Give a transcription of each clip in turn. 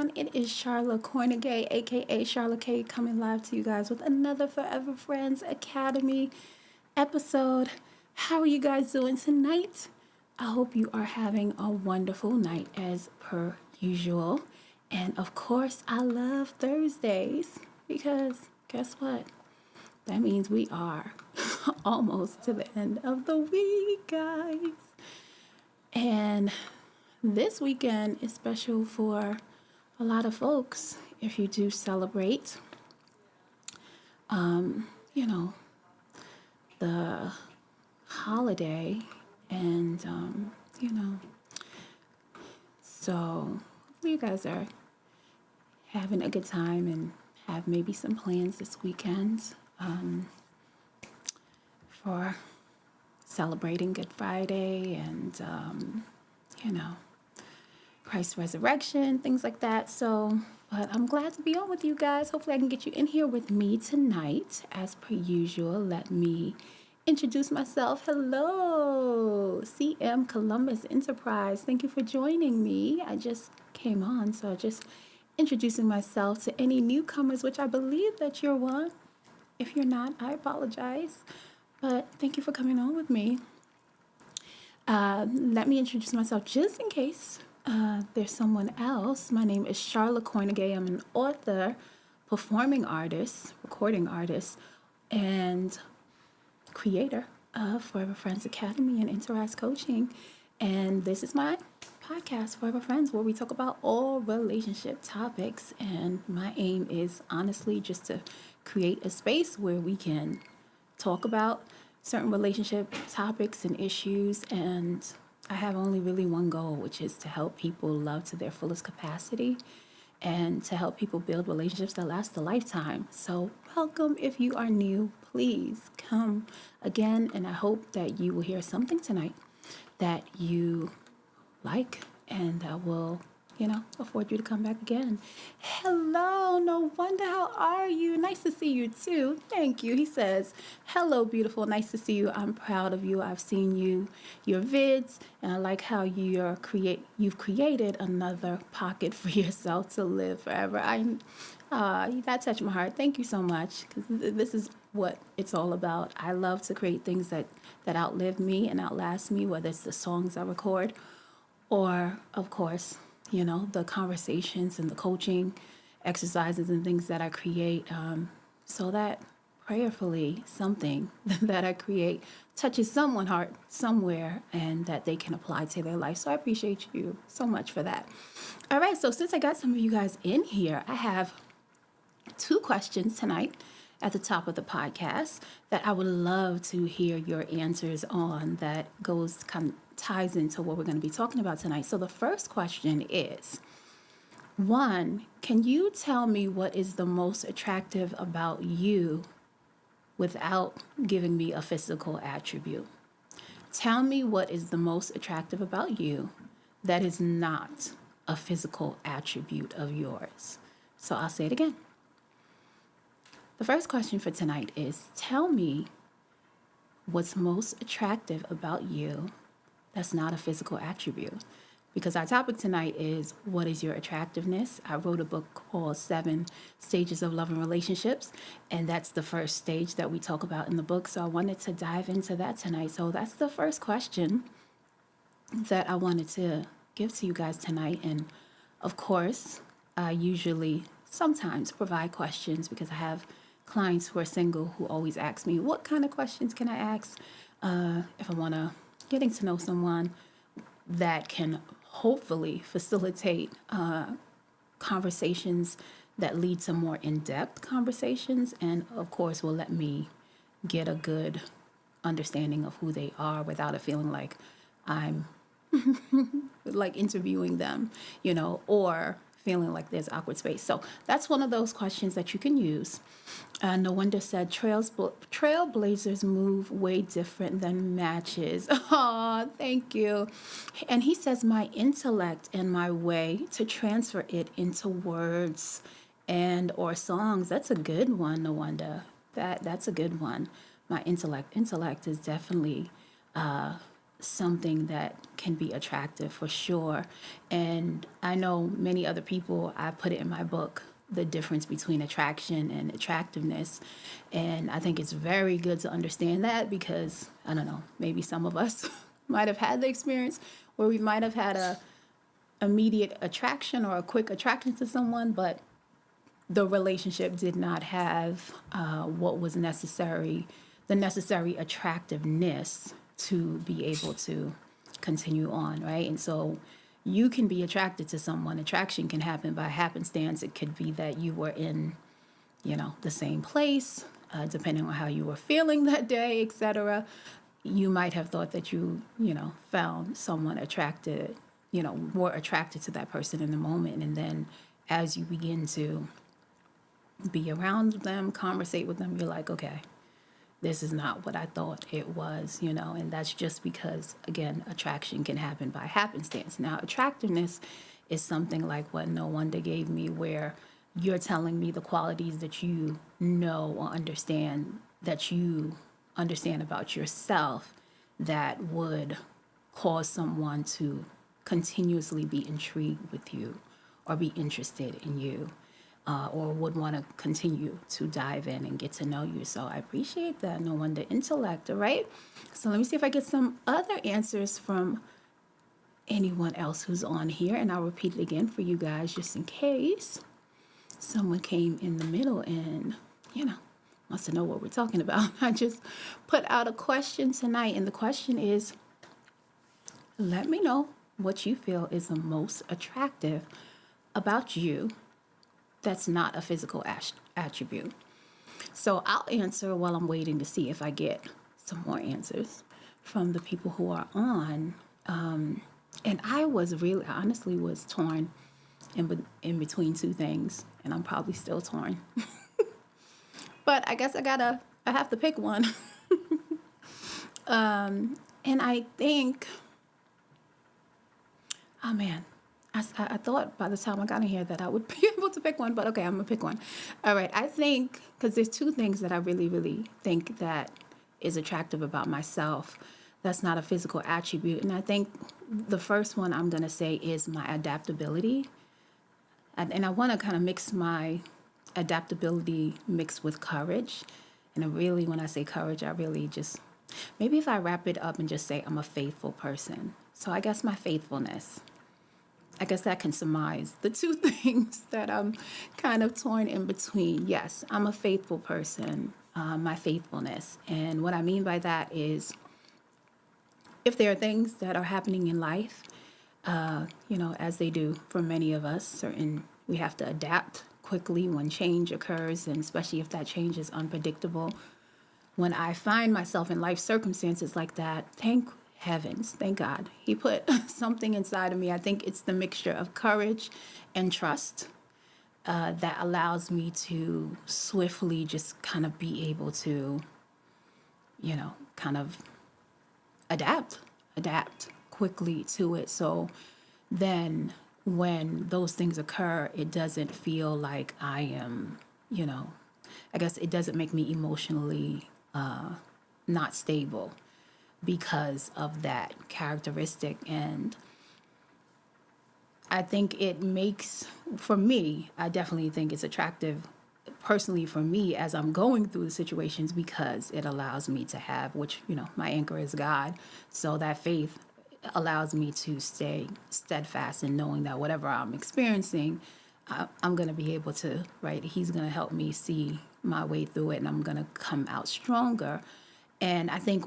everyone. It is Sharla Kornegay, aka Sharla K, coming live to you guys with another Forever Friends Academy episode. How are you guys doing tonight? I hope you are having a wonderful night as per usual. And of course, I love Thursdays because guess what? That means we are almost to the end of the week, guys. And this weekend is special for a lot of folks if you do celebrate, you know, the holiday. And, so hopefully you guys are having a good time and have maybe some plans this weekend for celebrating Good Friday and, Christ's resurrection, things like that. So, but I'm glad to be on with you guys. Hopefully I can get you in here with me tonight. As per usual, let me introduce myself. Hello, CM Columbus Enterprise. Thank you for joining me. I just came on, so just introducing myself to any newcomers, which I believe that you're one. If you're not, I apologize. But thank you for coming on with me. Let me introduce myself just in case there's someone else. My name is Sharla Kornegay. I'm an author, performing artist, recording artist, and creator of Forever Friends Academy and Interact Coaching. And this is my podcast, Forever Friends, where we talk about all relationship topics. And my aim is honestly just to create a space where we can talk about certain relationship topics and issues. And I have only really one goal, which is to help people love to their fullest capacity and to help people build relationships that last a lifetime. So welcome if you are new. Please come again, and I hope that you will hear something tonight that you like and will, afford you to come back again. Hello, no wonder, how are you? Nice to see you too. Thank you. He says, hello, beautiful. Nice to see you. I'm proud of you. I've seen your vids, and I like how you've created another pocket for yourself to live forever. That touched my heart. Thank you so much, because this is what it's all about. I love to create things that outlive me and outlast me, whether it's the songs I record or, of course, the conversations and the coaching exercises and things that I create, so that prayerfully something that I create touches someone's heart somewhere and that they can apply to their life. So I appreciate you so much for that. All right, so since I got some of you guys in here, I have 2 questions tonight at the top of the podcast that I would love to hear your answers on, that ties into what we're going to be talking about tonight. So the first question is, 1, can you tell me what is the most attractive about you without giving me a physical attribute? Tell me what is the most attractive about you that is not a physical attribute of yours. So I'll say it again. The first question for tonight is, tell me what's most attractive about you that's not a physical attribute. Because our topic tonight is, what is your attractiveness? I wrote a book called 7 Stages of Love and Relationships, and that's the first stage that we talk about in the book. So I wanted to dive into that tonight. So that's the first question that I wanted to give to you guys tonight. And of course, I usually sometimes provide questions because I have clients who are single who always ask me, what kind of questions can I ask if I want to getting to know someone that can hopefully facilitate conversations that lead to more in-depth conversations, and of course will let me get a good understanding of who they are without it feeling like I'm like interviewing them, or feeling like there's awkward space. So that's one of those questions that you can use. No wonder said, trailblazers move way different than matches. Oh, thank you. And he says, my intellect and my way to transfer it into words and or songs. That's a good one, no wonder. That's a good one. My intellect is definitely something that can be attractive for sure. And I know many other people, I put it in my book, the difference between attraction and attractiveness. And I think it's very good to understand that because, I don't know, maybe some of us might have had the experience where we might have had a immediate attraction or a quick attraction to someone, but the relationship did not have what was necessary, the necessary attractiveness to be able to continue on, right? And so you can be attracted to someone. Attraction can happen by happenstance. It could be that you were in, the same place, depending on how you were feeling that day, etc. You might have thought that found someone attracted, more attracted to that person in the moment. And then as you begin to be around them, conversate with them, you're like, okay, this is not what I thought it was, and that's just because, again, attraction can happen by happenstance. Now, attractiveness is something like what No Wonder gave me, where you're telling me the qualities that you know or understand, that you understand about yourself that would cause someone to continuously be intrigued with you or be interested in you. Or would want to continue to dive in and get to know you. So I appreciate that. No wonder intellect, all right? So let me see if I get some other answers from anyone else who's on here. And I'll repeat it again for you guys just in case someone came in the middle and, wants to know what we're talking about. I just put out a question tonight. And the question is, let me know what you feel is the most attractive about you that's not a physical attribute. So I'll answer while I'm waiting to see if I get some more answers from the people who are on. And I honestly was torn in between two things, and I'm probably still torn. But I guess I have to pick one. And I think, oh man, I thought by the time I got in here that I would be able to pick one, but okay, I'm going to pick one. All right, I think, because there's two things that I really, really think that is attractive about myself that's not a physical attribute. And I think the first one I'm going to say is my adaptability. And I want to kind of mix my adaptability mixed with courage. And when I say courage, I really just, maybe if I wrap it up and just say I'm a faithful person. So I guess my faithfulness. I guess that can surmise the two things that I'm kind of torn in between. Yes, I'm a faithful person, my faithfulness. And what I mean by that is if there are things that are happening in life, as they do for many of us, we have to adapt quickly when change occurs, and especially if that change is unpredictable. When I find myself in life circumstances like that, thank heavens, thank God, he put something inside of me. I think it's the mixture of courage and trust that allows me to swiftly just kind of be able to, kind of adapt quickly to it. So then when those things occur, it doesn't feel like I am, I guess it doesn't make me emotionally not stable because of that characteristic. And I think it makes, for me, I definitely think it's attractive personally for me as I'm going through the situations, because it allows me to have, which, my anchor is God. So that faith allows me to stay steadfast in knowing that whatever I'm experiencing, I'm going to be able to, right? He's going to help me see my way through it, and I'm going to come out stronger. And I think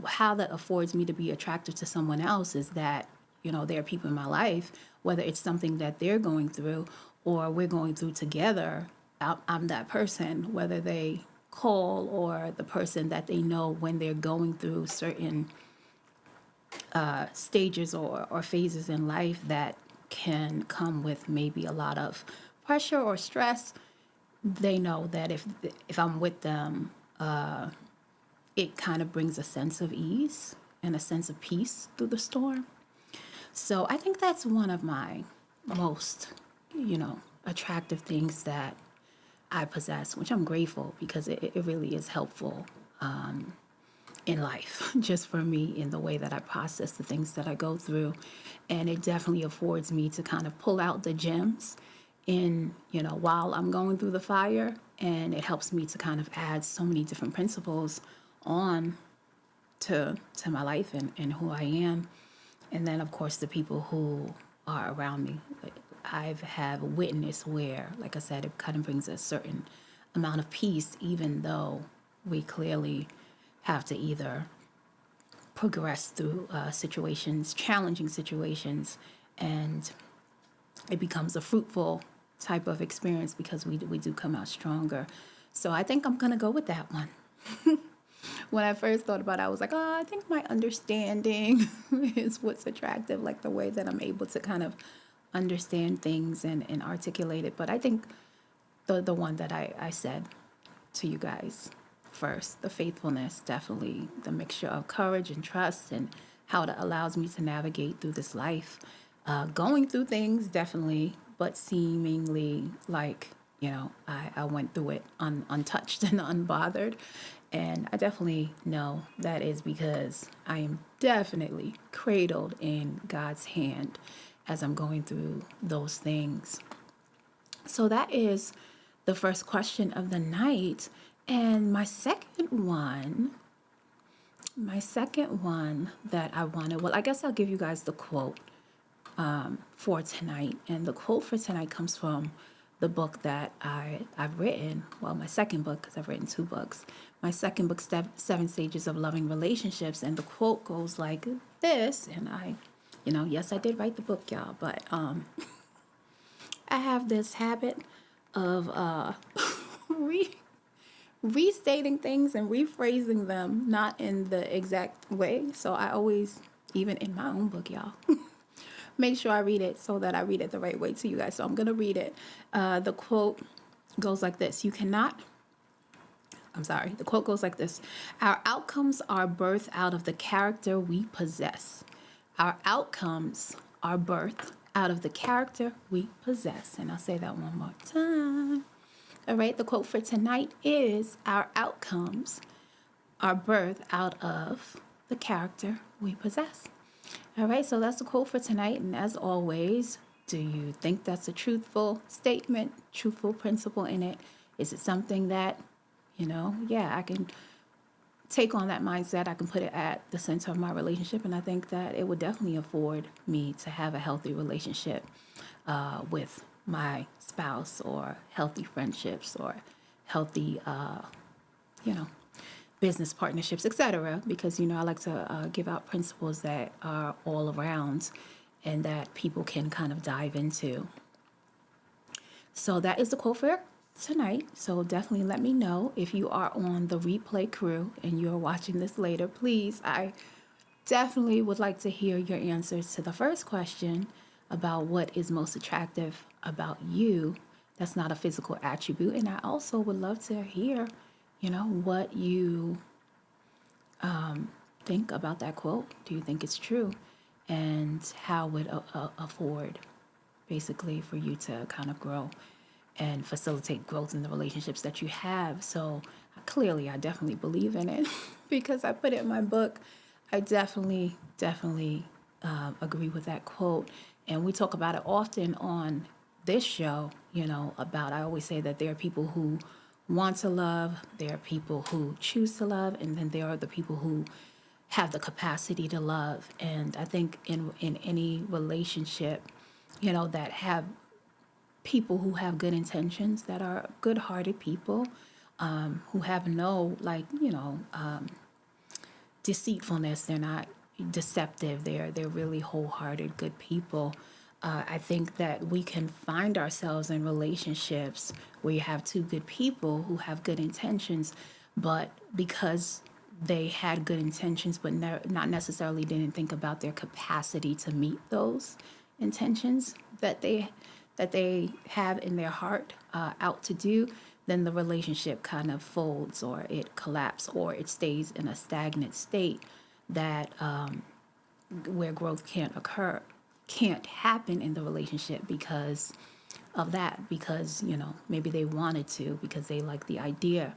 how that affords me to be attractive to someone else is that, there are people in my life, whether it's something that they're going through or we're going through together, I'm that person, whether they call or the person that they know when they're going through certain stages or phases in life that can come with maybe a lot of pressure or stress. They know that if I'm with them, it kind of brings a sense of ease and a sense of peace through the storm. So I think that's one of my most, attractive things that I possess, which I'm grateful because it really is helpful in life, just for me, in the way that I process the things that I go through. And it definitely affords me to kind of pull out the gems in, while I'm going through the fire. And it helps me to kind of add so many different principles on to my life and who I am. And then, of course, the people who are around me. I have witnessed where, like I said, it kind of brings a certain amount of peace, even though we clearly have to either progress through situations, challenging situations, and it becomes a fruitful type of experience because we do come out stronger. So I think I'm going to go with that one. When I first thought about it, I was like, oh, I think my understanding is what's attractive, like the way that I'm able to kind of understand things and articulate it. But I think the one that I said to you guys first, the faithfulness, definitely the mixture of courage and trust and how it allows me to navigate through this life. Going through things, definitely, but seemingly like, I went through it untouched and unbothered. And I definitely know that is because I am definitely cradled in God's hand as I'm going through those things. So that is the first question of the night. And my second one that I wanted, well, I guess I'll give you guys the quote for tonight. And the quote for tonight comes from the book that I've written. Well, my second book, because I've written 2 books. My second book, 7 Stages of Loving Relationships. And the quote goes like this. And yes, I did write the book, y'all. But I have this habit of restating things and rephrasing them, not in the exact way. So I always, even in my own book, y'all, make sure I read it so that I read it the right way to you guys. So I'm going to read it. The quote goes like this. The quote goes like this. Our outcomes are birthed out of the character we possess. Our outcomes are birthed out of the character we possess. And I'll say that one more time. All right, the quote for tonight is, our outcomes are birthed out of the character we possess. All right, so that's the quote for tonight. And as always, do you think that's a truthful statement, truthful principle in it? Is it something that, I can take on that mindset. I can put it at the center of my relationship. And I think that it would definitely afford me to have a healthy relationship with my spouse, or healthy friendships, or healthy, business partnerships, etc. Because, I like to give out principles that are all around and that people can kind of dive into. So that is the quote for tonight. So definitely let me know if you are on the replay crew and you're watching this later. Please, I definitely would like to hear your answers to the first question about what is most attractive about you. That's not a physical attribute. And I also would love to hear, what you think about that quote. Do you think it's true? And how would afford basically for you to kind of grow and facilitate growth in the relationships that you have. So clearly, I definitely believe in it because I put it in my book. I definitely agree with that quote. And we talk about it often on this show, I always say that there are people who want to love, there are people who choose to love, and then there are the people who have the capacity to love. And I think in any relationship, that have people who have good intentions, that are good-hearted people, who have no, deceitfulness. They're not deceptive. They're really wholehearted, good people. I think that we can find ourselves in relationships where you have 2 good people who have good intentions, but because they had good intentions, but not necessarily didn't think about their capacity to meet those intentions that they have in their heart out to do, then the relationship kind of folds, or it collapses, or it stays in a stagnant state that where growth can't happen in the relationship because of that, because maybe they wanted to, because they like the idea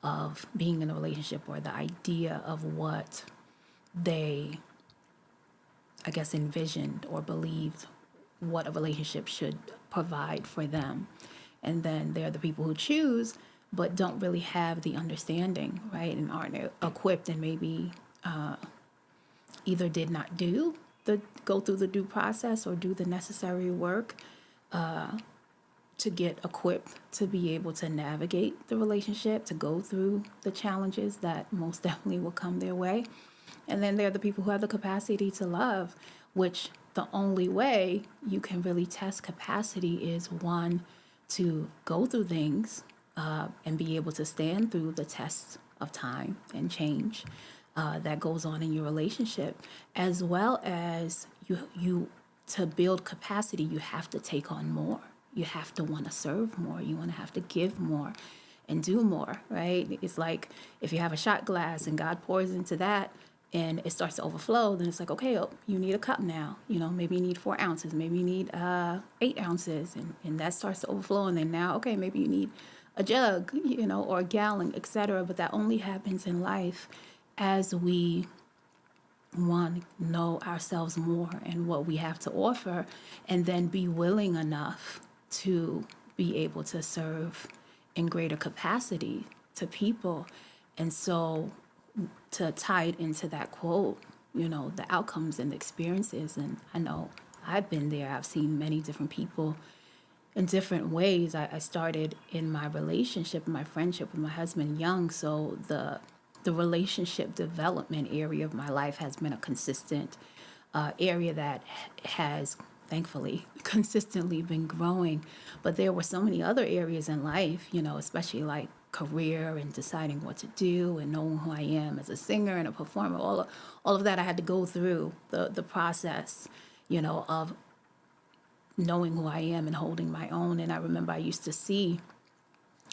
of being in a relationship, or the idea of what they, I guess, envisioned or believed what a relationship should provide for them. And then there are the people who choose but don't really have the understanding, right? And aren't equipped, and maybe either did not go through the due process or do the necessary work to get equipped to be able to navigate the relationship, to go through the challenges that most definitely will come their way. And then there are the people who have the capacity to love, which the only way you can really test capacity is, one, to go through things and be able to stand through the tests of time and change that goes on in your relationship, as well as you to build capacity, you have to take on more. You have to want to serve more. You want to have to give more and do more, right? It's like if you have a shot glass and God pours into that and it starts to overflow, then it's like, okay, oh, you need a cup now. Maybe you need 4 ounces, maybe you need 8 ounces, and that starts to overflow. And then now, okay, maybe you need a jug, or a gallon, etc. But that only happens in life as we want to know ourselves more and what we have to offer, and then be willing enough to be able to serve in greater capacity to people. And so to tie it into that quote, the outcomes and the experiences. And I know I've been there. I've seen many different people in different ways. I started in my relationship, my friendship with my husband young. So the relationship development area of my life has been a consistent area that has thankfully consistently been growing. But there were so many other areas in life, especially like career and deciding what to do and knowing who I am as a singer and a performer. All of that I had to go through the process, of knowing who I am and holding my own. And I remember I used to see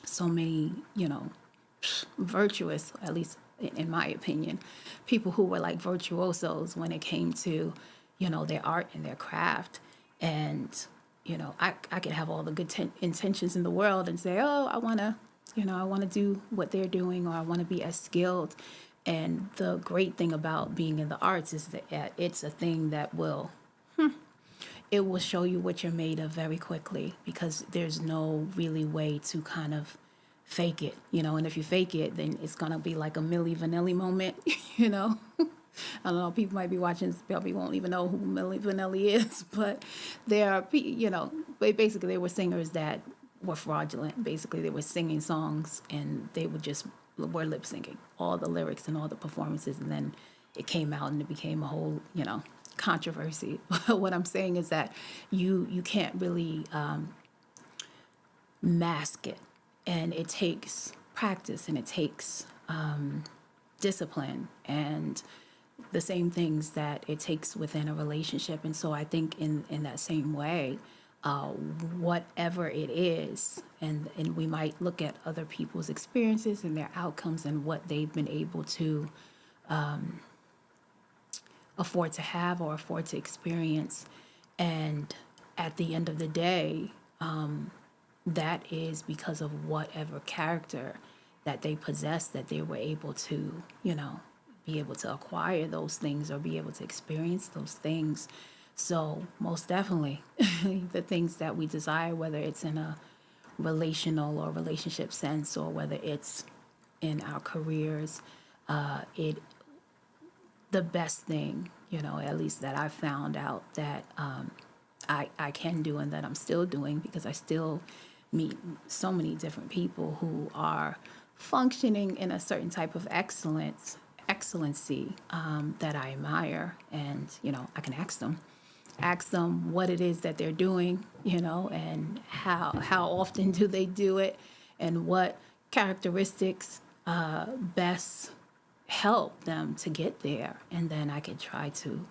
so many, virtuous, at least in my opinion, people who were like virtuosos when it came to, their art and their craft. And, I could have all the good intentions in the world and say, oh, I want to do what they're doing, or I want to be as skilled. And the great thing about being in the arts is that it's a thing that it will show you what you're made of very quickly, because there's no really way to kind of fake it, and if you fake it, then it's going to be like a Milli Vanilli moment, I don't know, people might be watching this, probably won't even know who Milli Vanilli is, but there are, basically they were singers that were fraudulent. Basically, they were singing songs and they were lip syncing all the lyrics and all the performances, and then it came out and it became a whole, controversy. What I'm saying is that you can't really mask it, and it takes practice, and it takes discipline, and the same things that it takes within a relationship. And so I think in that same way, whatever it is, and we might look at other people's experiences and their outcomes and what they've been able to afford to have or afford to experience. And at the end of the day, that is because of whatever character that they possess, that they were able to, be able to acquire those things or be able to experience those things. So most definitely, the things that we desire, whether it's in a relational or relationship sense, or whether it's in our careers, the best thing, at least that I've found out that I can do, and that I'm still doing, because I still meet so many different people who are functioning in a certain type of excellency that I admire. And, I can ask them what it is that they're doing, and how often do they do it, and what characteristics best help them to get there. And then I could try to,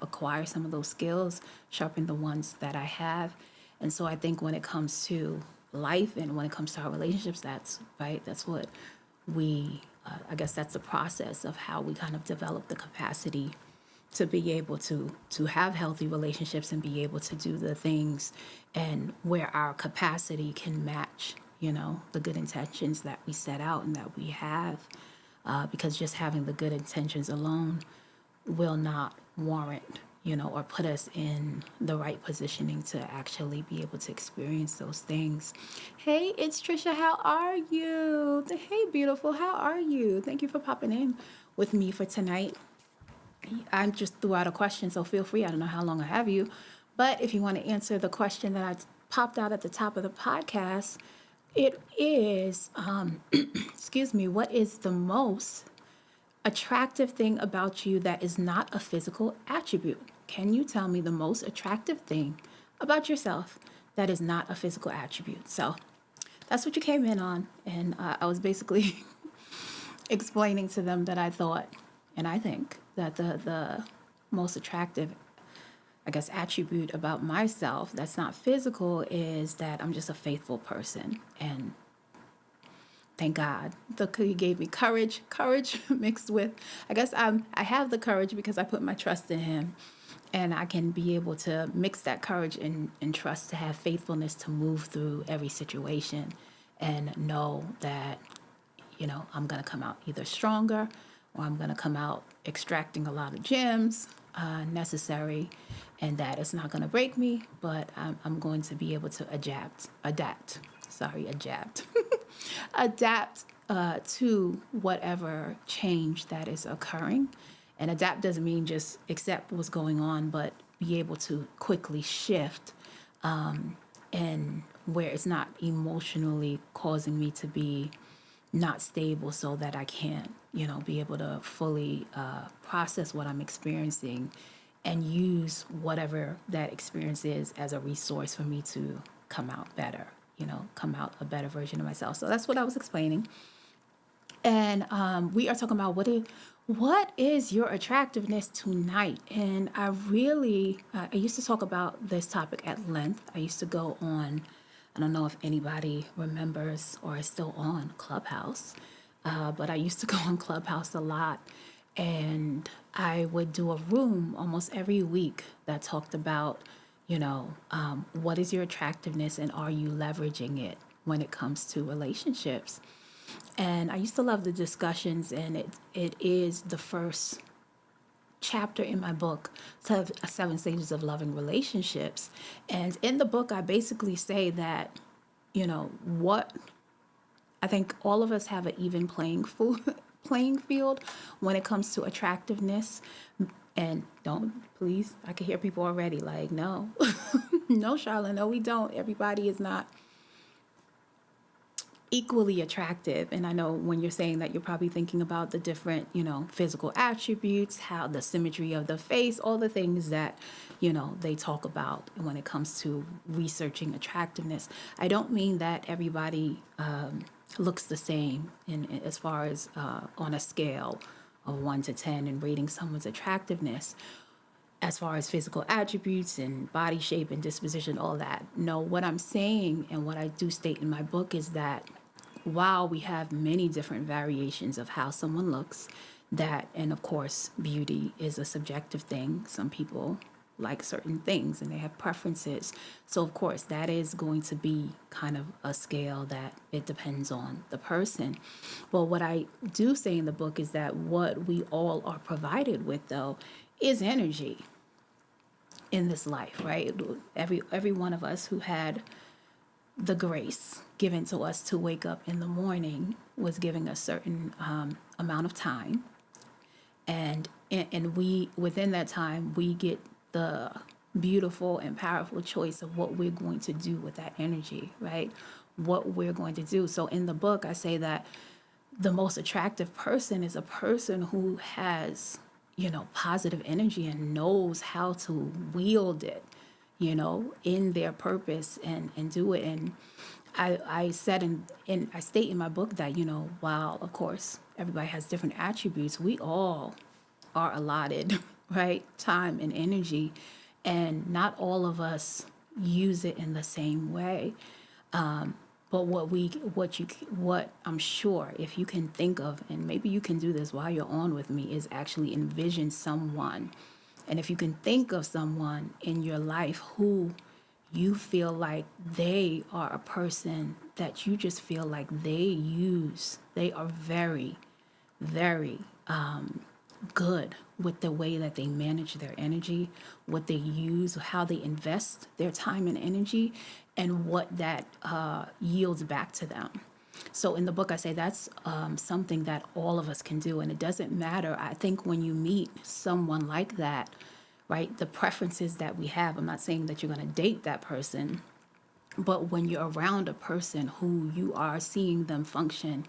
acquire some of those skills, sharpen the ones that I have. And so I think when it comes to life and when it comes to our relationships, that's what I guess that's the process of how we kind of develop the capacity to be able to have healthy relationships and be able to do the things, and where our capacity can match the good intentions that we set out and that we have, because just having the good intentions alone will not warrant, or put us in the right positioning to actually be able to experience those things. Hey, it's Trisha. How are you? Hey, beautiful. How are you? Thank you for popping in with me for tonight. I just threw out a question, so feel free. I don't know how long I have you, but if you want to answer the question that I popped out at the top of the podcast, it is, excuse me, what is the most attractive thing about you that is not a physical attribute? Can you tell me the most attractive thing about yourself that is not a physical attribute? So that's what you came in on. And I was basically explaining to them that I thought, and I think that the most attractive, I guess, attribute about myself that's not physical is that I'm just a faithful person. And thank God, He gave me courage mixed with, I guess I have the courage because I put my trust in Him. And I can be able to mix that courage and trust to have faithfulness to move through every situation and know that, I'm going to come out either stronger or I'm going to come out extracting a lot of gems necessary, and that it's not going to break me, but I'm going to be able to adapt to whatever change that is occurring. And adapt doesn't mean just accept what's going on, but be able to quickly shift and where it's not emotionally causing me to be not stable, so that I can't, be able to fully process what I'm experiencing and use whatever that experience is as a resource for me to come out better, come out a better version of myself. So that's what I was explaining. And we are talking about what is your attractiveness tonight? And I used to talk about this topic at length. I used to go on, I don't know if anybody remembers or is still on Clubhouse, but I used to go on Clubhouse a lot. And I would do a room almost every week that talked about, what is your attractiveness and are you leveraging it when it comes to relationships? And I used to love the discussions, and it is the first chapter in my book, 7 Stages of Loving Relationships. And in the book, I basically say that, what I think all of us have an even playing field when it comes to attractiveness. And please, I can hear people already like, no, no, Sharla, no, we don't. Everybody is not equally attractive. And I know when you're saying that, you're probably thinking about the different, physical attributes, how the symmetry of the face, all the things that, they talk about when it comes to researching attractiveness. I don't mean that everybody looks the same as far as on a scale of 1 to 10 and rating someone's attractiveness as far as physical attributes and body shape and disposition, all that. No, what I'm saying and what I do state in my book is that while we have many different variations of how someone looks, and of course, beauty is a subjective thing. Some people like certain things and they have preferences. So of course, that is going to be kind of a scale that it depends on the person. But what I do say in the book is that what we all are provided with, though, is energy in this life, right? Every one of us who had the grace given to us to wake up in the morning was giving a certain amount of time, and we, within that time, we get the beautiful and powerful choice of what we're going to do with that energy, right? What we're going to do. So in the book, I say that the most attractive person is a person who has, positive energy and knows how to wield it, in their purpose and do it. And I said I state in my book that, while of course everybody has different attributes, we all are allotted, right, time and energy, and not all of us use it in the same way. But what I'm sure, if you can think of, and maybe you can do this while you're on with me, is actually envision someone. And if you can think of someone in your life who you feel like they are a person that you just feel like they are very, very good with the way that they manage their energy, what they use, how they invest their time and energy, and what that yields back to them. So in the book, I say that's something that all of us can do. And it doesn't matter. I think when you meet someone like that, right, the preferences that we have, I'm not saying that you're going to date that person, but when you're around a person who you are seeing them function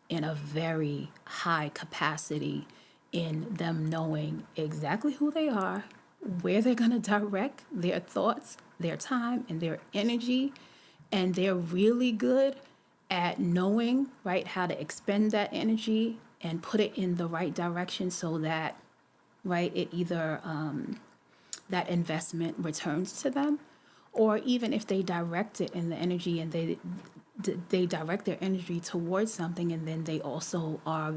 in a very high capacity, in them knowing exactly who they are, where they're going to direct their thoughts, their time, and their energy, and they're really good at knowing, right, how to expend that energy and put it in the right direction so that, right, it either that investment returns to them, or even if they direct it in the energy and they direct their energy towards something, and then they also are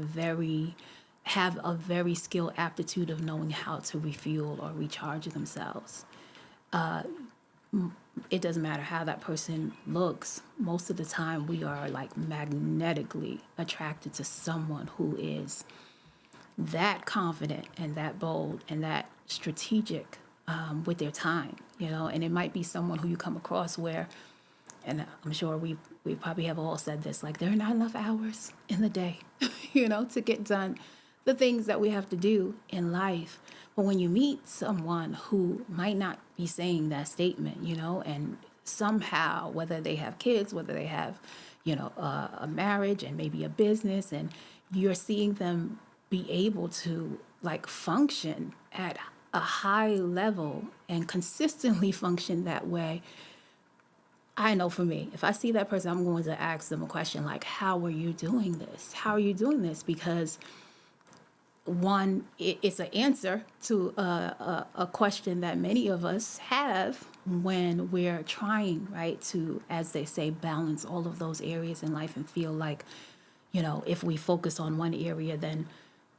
have a very skilled aptitude of knowing how to refuel or recharge themselves. It doesn't matter how that person looks. Most of the time, we are like magnetically attracted to someone who is that confident and that bold and that strategic with their time, and it might be someone who you come across where, and I'm sure we probably have all said this, like there are not enough hours in the day, to get done the things that we have to do in life. But when you meet someone who might not be saying that statement, and somehow, whether they have kids, whether they have, a marriage and maybe a business, and you're seeing them be able to like function at a high level and consistently function that way. I know for me, if I see that person, I'm going to ask them a question like, how are you doing this? How are you doing this? Because one, it's an answer to a question that many of us have when we're trying, right, to, as they say, balance all of those areas in life and feel like, if we focus on one area, then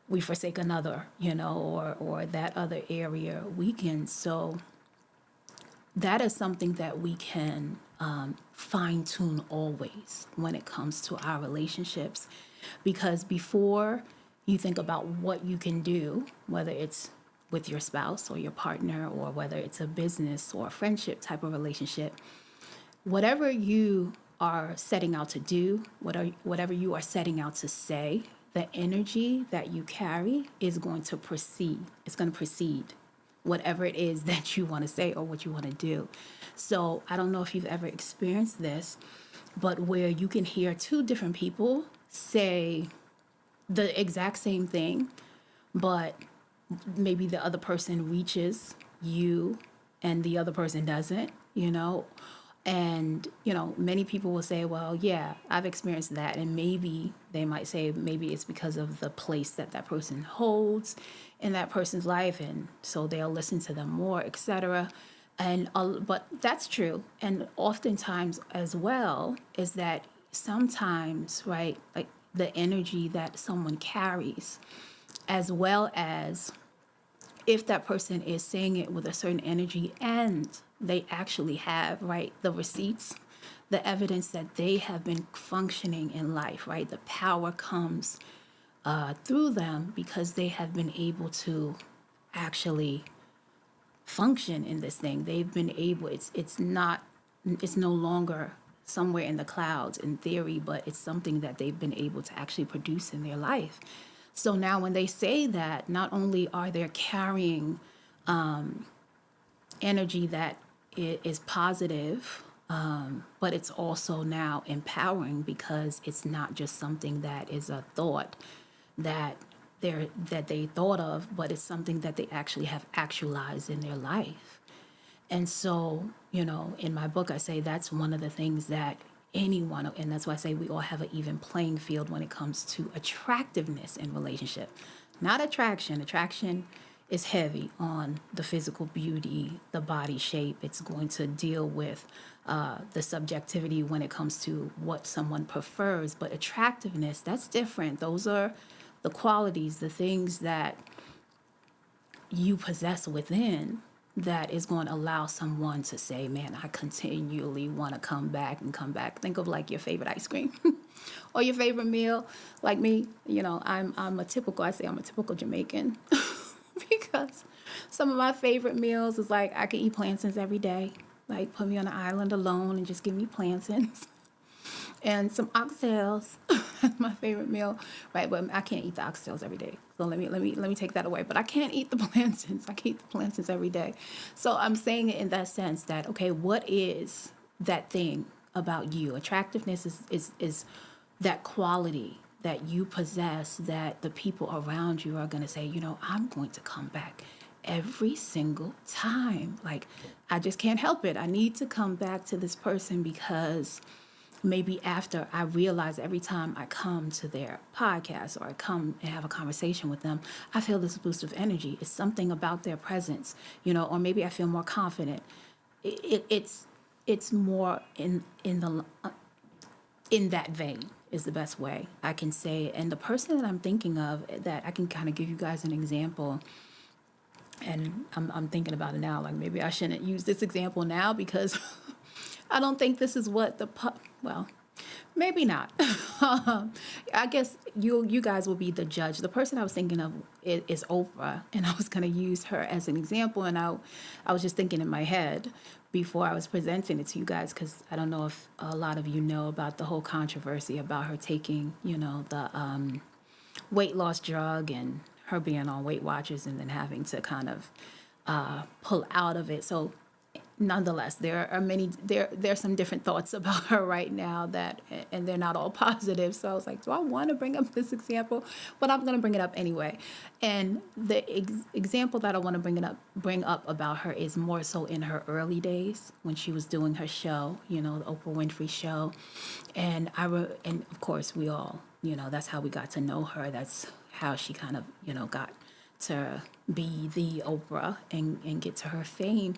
we forsake another, or that other area weakens. So that is something that we can fine tune always when it comes to our relationships. Because before you think about what you can do, whether it's with your spouse or your partner, or whether it's a business or a friendship type of relationship, whatever you are setting out to do, whatever you are setting out to say, the energy that you carry is going to proceed. It's going to precede whatever it is that you want to say or what you want to do. So I don't know if you've ever experienced this, but where you can hear two different people say the exact same thing, but maybe the other person reaches you and the other person doesn't, And, many people will say, well, yeah, I've experienced that. And maybe they might say, maybe it's because of the place that that person holds in that person's life. And so they'll listen to them more, etc. And, but that's true. And oftentimes as well is that sometimes, right, like the energy that someone carries, as well as if that person is saying it with a certain energy and they actually have, right, the receipts, the evidence that they have been functioning in life, right? The power comes through them because they have been able to actually function in this thing. They've been able, it's no longer somewhere in the clouds in theory, but it's something that they've been able to actually produce in their life. So now when they say that, not only are they carrying energy that is positive, but it's also now empowering because it's not just something that is a thought that they thought of, but it's something that they actually have actualized in their life. And so, in my book, I say that's one of the things that anyone, and that's why I say we all have an even playing field when it comes to attractiveness in relationship. Not attraction. Attraction is heavy on the physical beauty, the body shape. It's going to deal with the subjectivity when it comes to what someone prefers. But attractiveness, that's different. Those are the qualities, the things that you possess within that is going to allow someone to say, man, I continually want to come back and come back. Think of like your favorite ice cream or your favorite meal. Like me, I'm a typical Jamaican because some of my favorite meals is like I can eat plantains every day. Like put me on an island alone and just give me plantains and some oxtails. That's my favorite meal, right? But I can't eat the oxtails every day. So let me take that away. But I can't eat the plantains. I can eat the plantains every day. So I'm saying it in that sense that okay, what is that thing about you? Attractiveness is that quality that you possess that the people around you are going to say, I'm going to come back every single time. Like, I just can't help it. I need to come back to this person because maybe after I realize every time I come to their podcast or I come and have a conversation with them, I feel this boost of energy. It's something about their presence, or maybe I feel more confident. It's more in that vein is the best way I can say it. And the person that I'm thinking of that I can kind of give you guys an example, and I'm thinking about it now, like maybe I shouldn't use this example now because I don't think this is what well, maybe not. I guess you guys will be the judge. The person I was thinking of is Oprah, and I was going to use her as an example. And I was just thinking in my head before I was presenting it to you guys, because I don't know if a lot of you know about the whole controversy about her taking, the weight loss drug and her being on Weight Watchers and then having to kind of pull out of it. So nonetheless, there's some different thoughts about her right now and they're not all positive. So I was like, do I want to bring up this example? But I'm going to bring it up anyway. And the example that I want to bring up about her is more so in her early days when she was doing her show, the Oprah Winfrey Show. And and of course we all, that's how we got to know her. That's how she kind of, got to be the Oprah and get to her fame.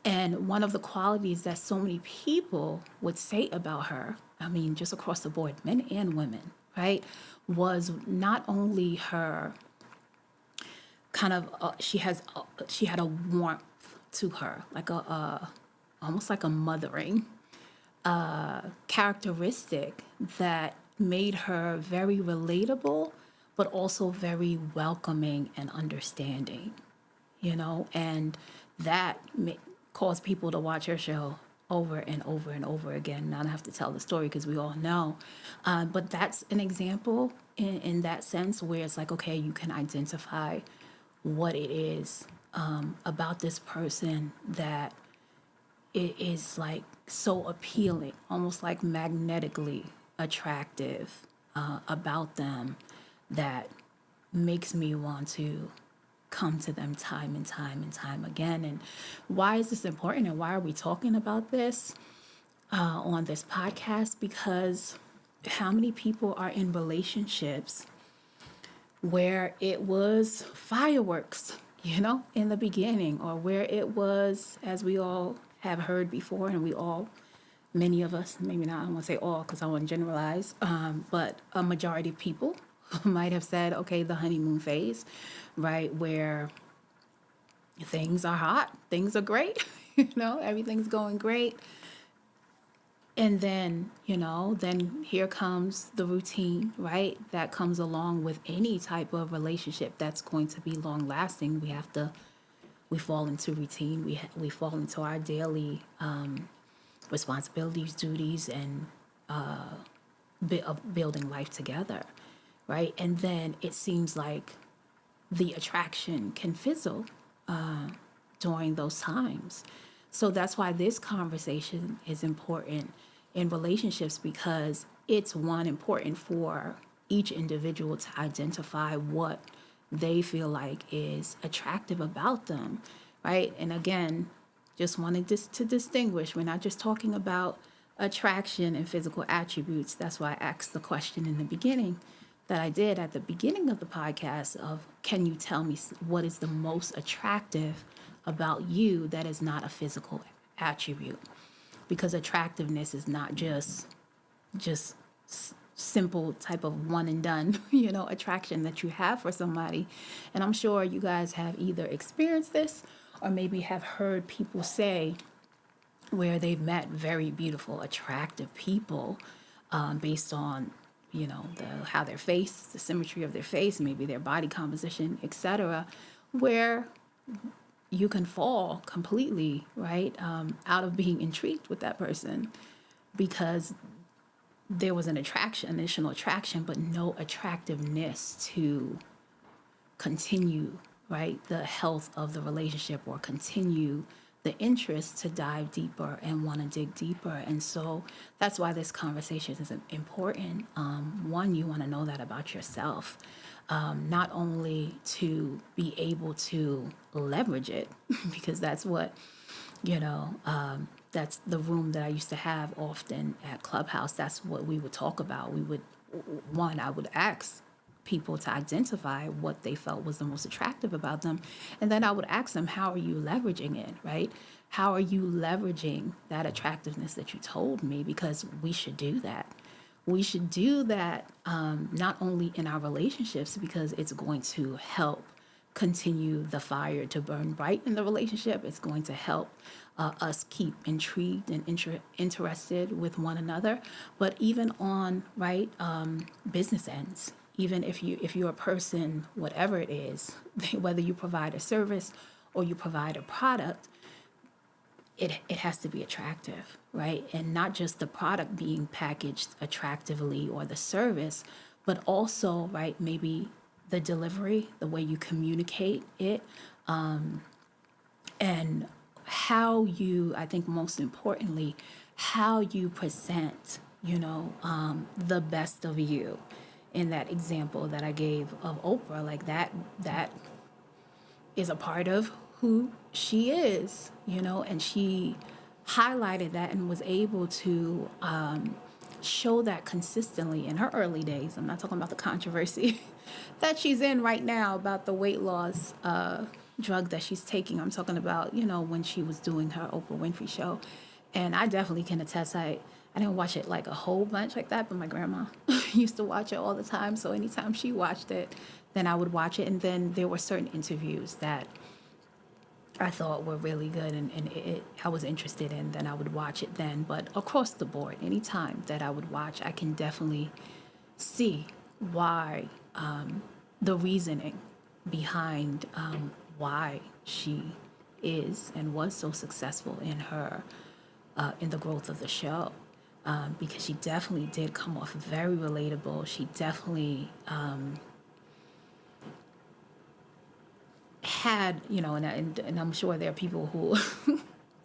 And one of the qualities that so many people would say about her, I mean, just across the board, men and women, right, was not only her kind of, she had a warmth to her, like almost like a mothering characteristic that made her very relatable, but also very welcoming and understanding, and that caused people to watch her show over and over and over again. Now I don't have to tell the story because we all know, but that's an example in that sense where it's like, okay, you can identify what it is about this person that it is like so appealing, almost like magnetically attractive about them that makes me want to come to them time and time and time again. And why is this important and why are we talking about this on this podcast? Because how many people are in relationships where it was fireworks, in the beginning, or where it was, as we all have heard before, and many of us, maybe not, I don't want to say all because I want to generalize, but a majority of people might have said, okay, the honeymoon phase, right, where things are hot, things are great, everything's going great. And then, then here comes the routine, right, that comes along with any type of relationship that's going to be long lasting. We fall into routine, we fall into our daily responsibilities, duties, and building life together, right? And then it seems like the attraction can fizzle during those times. So that's why this conversation is important in relationships, because it's important for each individual to identify what they feel like is attractive about them, right? And again, just wanted to distinguish, we're not just talking about attraction and physical attributes. That's why I asked the question in the beginning that I did at the beginning of the podcast of, can you tell me what is the most attractive about you that is not a physical attribute? Because attractiveness is not just simple type of one and done, attraction that you have for somebody. And I'm sure you guys have either experienced this or maybe have heard people say where they've met very beautiful, attractive people based on, how their face, the symmetry of their face, maybe their body composition, etc., where you can fall completely, right, out of being intrigued with that person because there was an attraction, initial attraction, but no attractiveness to continue, right, the health of the relationship or continue the interest to dive deeper and want to dig deeper. And so that's why this conversation is important. One, you want to know that about yourself, not only to be able to leverage it, because that's what, that's the room that I used to have often at Clubhouse. That's what we would talk about. I would ask people to identify what they felt was the most attractive about them. And then I would ask them, how are you leveraging it, right? How are you leveraging that attractiveness that you told me? Because we should do that. We should do that not only in our relationships, because it's going to help continue the fire to burn bright in the relationship. It's going to help us keep intrigued and interested with one another. But even on business ends, even if you're a person, whatever it is, whether you provide a service or you provide a product, it has to be attractive, right? And not just the product being packaged attractively or the service, but also, right, maybe the delivery, the way you communicate it, and how you, I think most importantly, how you present, the best of you. In that example that I gave of Oprah, like that is a part of who she is, and she highlighted that and was able to show that consistently in her early days. I'm not talking about the controversy that she's in right now about the weight loss drug that she's taking. I'm talking about, when she was doing her Oprah Winfrey show. And I definitely can attest, I didn't watch it like a whole bunch like that, but my grandma used to watch it all the time. So anytime she watched it, then I would watch it. And then there were certain interviews that I thought were really good and I was interested in, then I would watch it then. But across the board, anytime that I would watch, I can definitely see why, the reasoning behind why she is and was so successful in her, in the growth of the show. Because she definitely did come off very relatable. She definitely had, and I'm sure there are people who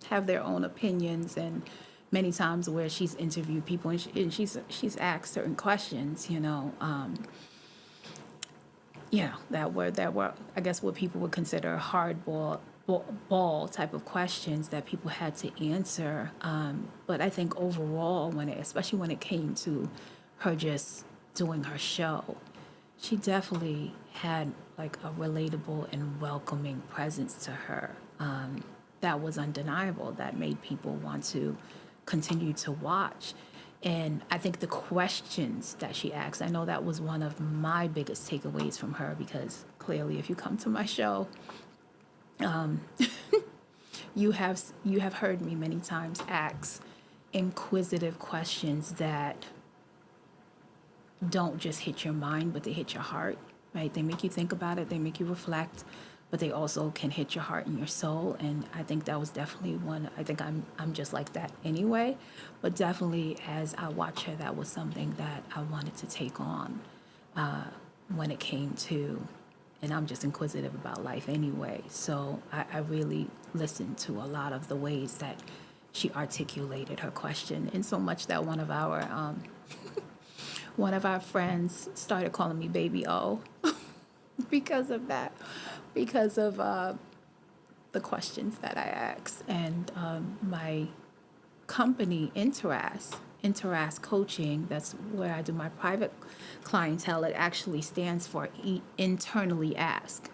have their own opinions, and many times where she's interviewed people and she's asked certain questions, that were I guess what people would consider hardball ball type of questions that people had to answer. But I think overall, especially when it came to her just doing her show, she definitely had like a relatable and welcoming presence to her. That was undeniable, that made people want to continue to watch. And I think the questions that she asked, I know that was one of my biggest takeaways from her, because clearly if you come to my show, you have heard me many times ask inquisitive questions that don't just hit your mind, but they hit your heart, right? They make you think about it, they make you reflect, but they also can hit your heart and your soul. And I think that was definitely one. I think I'm just like that anyway, but definitely as I watch her, that was something that I wanted to take on when it came to, and I'm just inquisitive about life anyway. So I really listened to a lot of the ways that she articulated her question, and so much that one of our friends started calling me Baby O because of that, because of the questions that I asked. And my company, Interas Coaching, that's where I do my private clientele, it actually stands for internally ask,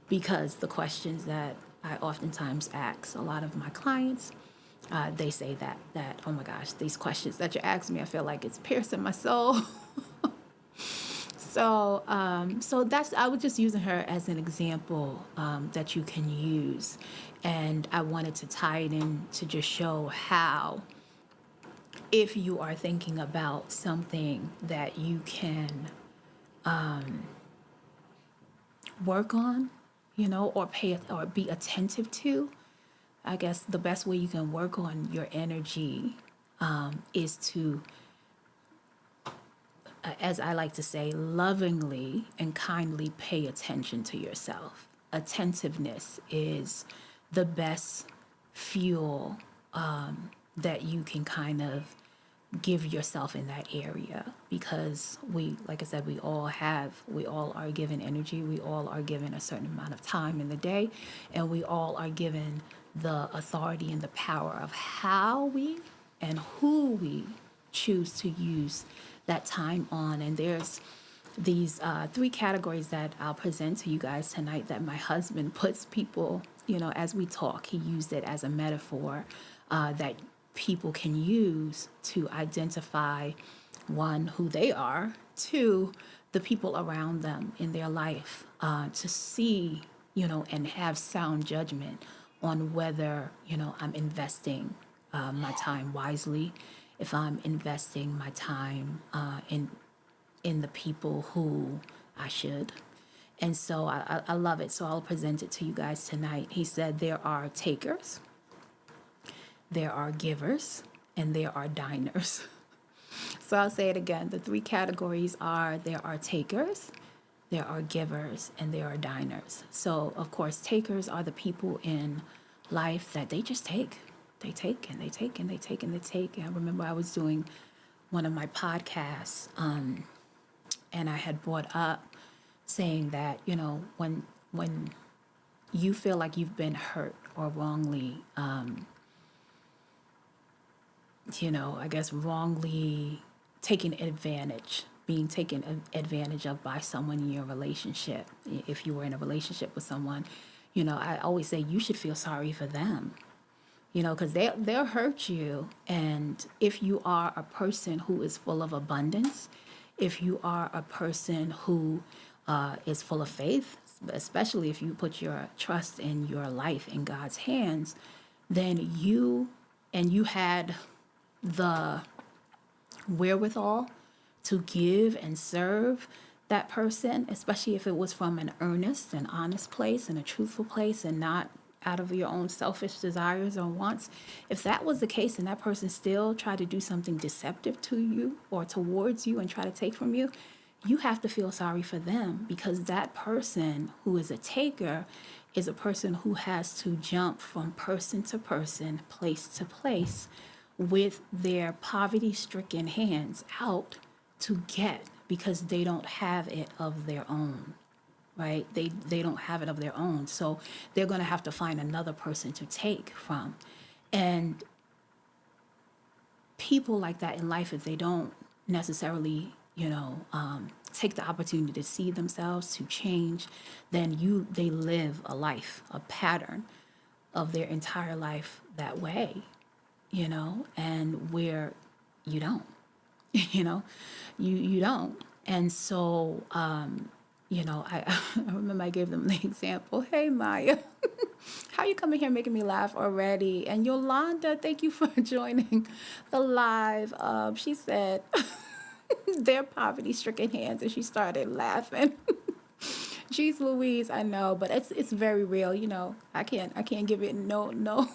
because the questions that I oftentimes ask a lot of my clients, they say that, oh my gosh, these questions that you ask me, I feel like it's piercing my soul. So that's, I was just using her as an example that you can use, and I wanted to tie it in to just show how, if you are thinking about something that you can work on, or pay or be attentive to. I guess the best way you can work on your energy is to, as I like to say, lovingly and kindly pay attention to yourself. Attentiveness is the best fuel that you can kind of give yourself in that area, because we, like I said, we all are given energy. We all are given a certain amount of time in the day, and we all are given the authority and the power of how we and who we choose to use that time on. And there's these three categories that I'll present to you guys tonight that my husband puts people, as we talk, he used it as a metaphor that people can use to identify, one, who they are, two, the people around them in their life, to see, and have sound judgment on whether, I'm investing my time wisely, if I'm investing my time in the people who I should. And so I love it. So I'll present it to you guys tonight. He said there are takers, there are givers, and there are diners. So I'll say it again. The three categories are: there are takers, there are givers, and there are diners. So, of course, takers are the people in life that they just take. They take and they take and they take and they take. I remember I was doing one of my podcasts, and I had brought up saying that, when you feel like you've been hurt or wrongly, I guess wrongly taken advantage, being taken advantage of by someone in your relationship. If you were in a relationship with someone, I always say you should feel sorry for them, because they'll hurt you. And if you are a person who is full of abundance, if you are a person who is full of faith, especially if you put your trust in your life in God's hands, then you had the wherewithal to give and serve that person, especially if it was from an earnest and honest place and a truthful place and not out of your own selfish desires or wants. If that was the case and that person still tried to do something deceptive to you or towards you and try to take from you, you have to feel sorry for them, because that person who is a taker is a person who has to jump from person to person, place to place, with their poverty-stricken hands out to get, because they don't have it of their own, right? They don't have it of their own. So they're going to have to find another person to take from. And people like that in life, if they don't necessarily, take the opportunity to see themselves, to change, then they live a life, a pattern of their entire life that way, and where you don't, you don't. And so, I remember I gave them the example, hey, Maya, how you coming here making me laugh already? And Yolanda, thank you for joining the live. She said, their poverty-stricken hands, and she started laughing. Jeez Louise, I know, but it's very real, I can't give it no.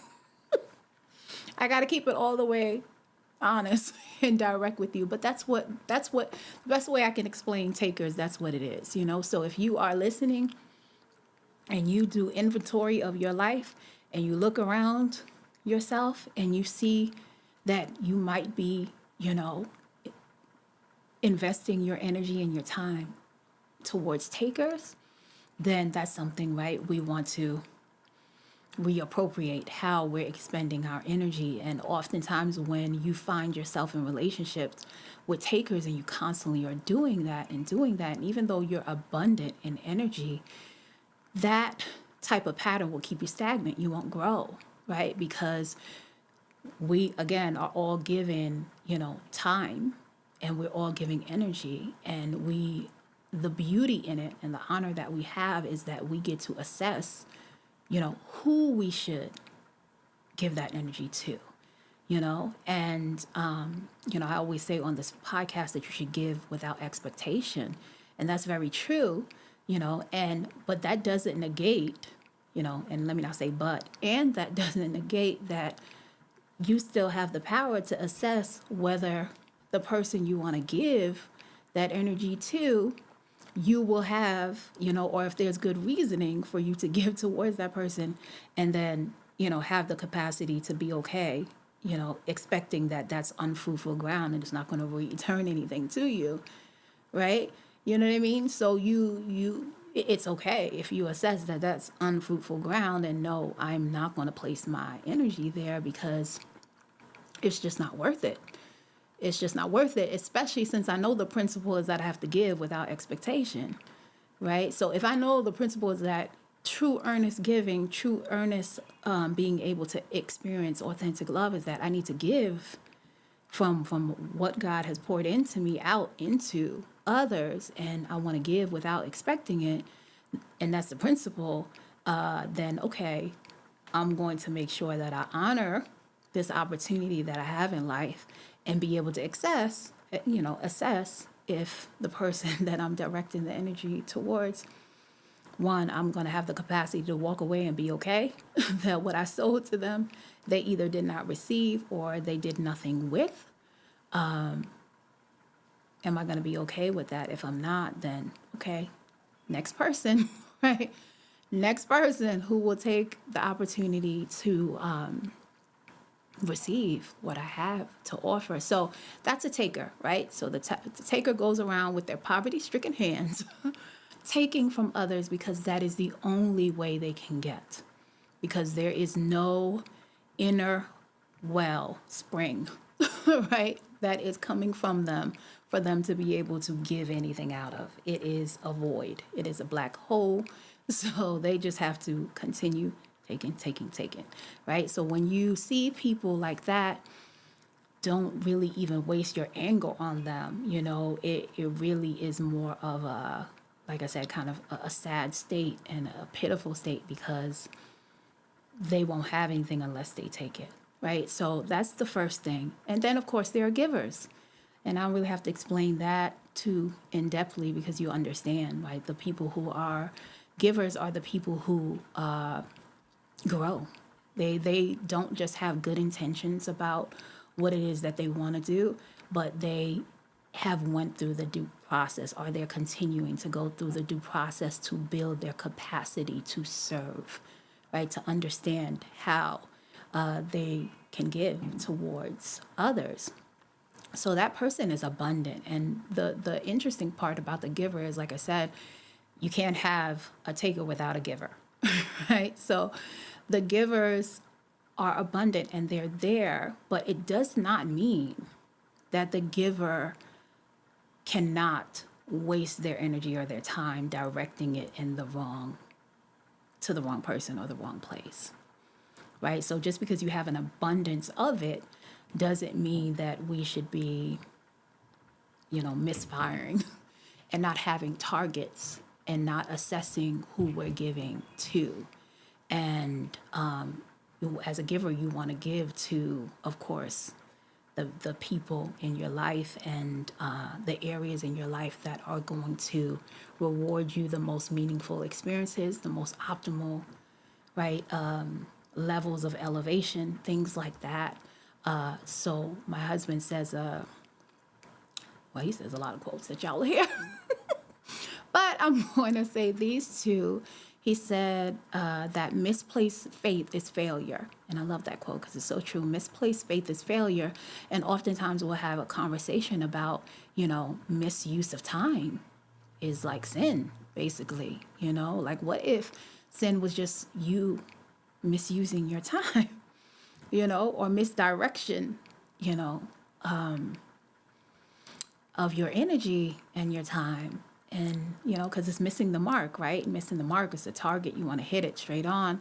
I got to keep it all the way honest and direct with you. But that's the best way I can explain takers. That's what it is, So if you are listening and you do inventory of your life and you look around yourself and you see that you might be, investing your energy and your time towards takers, then that's something, right? We want to reappropriate how we're expending our energy. And oftentimes when you find yourself in relationships with takers and you constantly are doing that, and even though you're abundant in energy, that type of pattern will keep you stagnant. You won't grow, right? Because we, again, are all given, time, and we're all giving energy, and the beauty in it and the honor that we have is that we get to assess, who we should give that energy to, and I always say on this podcast that you should give without expectation, and that's very true, but that doesn't negate, and let me not say but, and that doesn't negate that you still have the power to assess whether the person you want to give that energy to, you will have, or if there's good reasoning for you to give towards that person, and then, have the capacity to be okay, expecting that that's unfruitful ground and it's not going to return anything to you, right? You know what I mean? So it's okay if you assess that that's unfruitful ground and no, I'm not going to place my energy there because it's just not worth it. It's just not worth it, especially since I know the principle is that I have to give without expectation, right? So if I know the principle is that true earnest giving, true earnest being able to experience authentic love is that I need to give from what God has poured into me out into others, and I want to give without expecting it, and that's the principle, then okay, I'm going to make sure that I honor this opportunity that I have in life and be able to assess if the person that I'm directing the energy towards, one, I'm going to have the capacity to walk away and be okay that what I sold to them, they either did not receive or they did nothing with. Am I going to be okay with that? If I'm not, then okay, next person, right? Next person who will take the opportunity to receive what I have to offer. So that's a taker, right? So the taker goes around with their poverty-stricken hands, taking from others because that is the only way they can get. Because there is no inner well spring, right? That is coming from them for them to be able to give anything out of. It is a void. It is a black hole. So they just have to continue taking, right? So when you see people like that, don't really even waste your anger on them. It really is more of a, like I said, kind of a sad state and a pitiful state because they won't have anything unless they take it, right? So that's the first thing. And then, of course, there are givers. And I don't really have to explain that too in-depthly because you understand, right? The people who are givers are the people who grow. They don't just have good intentions about what it is that they want to do, but they have went through the due process, or they're continuing to go through the due process to build their capacity to serve, right? To understand how they can give towards others. So that person is abundant. And the interesting part about the giver is, like I said, you can't have a taker without a giver, right? So the givers are abundant and they're there, but it does not mean that the giver cannot waste their energy or their time directing it in to the wrong person or the wrong place, right? So just because you have an abundance of it doesn't mean that we should be, misfiring and not having targets and not assessing who we're giving to. And as a giver, you want to give to, of course, the people in your life and the areas in your life that are going to reward you the most meaningful experiences, the most optimal, right, levels of elevation, things like that. So my husband says, he says a lot of quotes that y'all hear, but I'm going to say these two. He said that misplaced faith is failure. And I love that quote because it's so true. Misplaced faith is failure. And oftentimes we'll have a conversation about, misuse of time is like sin, basically. Like what if sin was just you misusing your time, or misdirection, of your energy and your time. And, because it's missing the mark, right? Missing the mark is the target. You want to hit it straight on.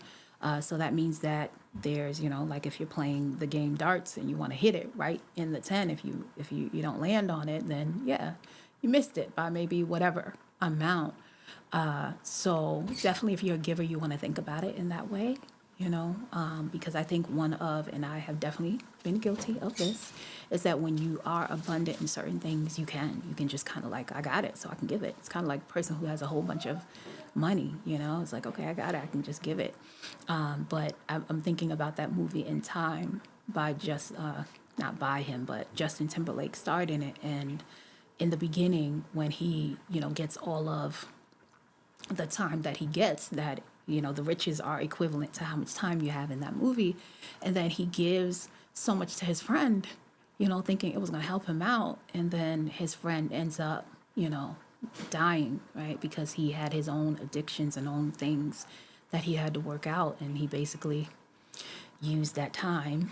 So that means that there's, like if you're playing the game darts and you want to hit it right in the 10, if you don't land on it, then yeah, you missed it by maybe whatever, amount. So definitely, if you're a giver, you want to think about it in that way, because I think and I have definitely been guilty of this, is that when you are abundant in certain things, you can just kind of like, I got it, so I can give it. It's kind of like a person who has a whole bunch of money, it's like, okay, I got it, I can just give it. But I'm thinking about that movie In Time by not by him, but Justin Timberlake starred in it. And in the beginning, when he, gets all of the time that he gets, that the riches are equivalent to how much time you have in that movie, and then he gives so much to his friend, thinking it was going to help him out, and then his friend ends up dying, right, because he had his own addictions and own things that he had to work out, and he basically used that time,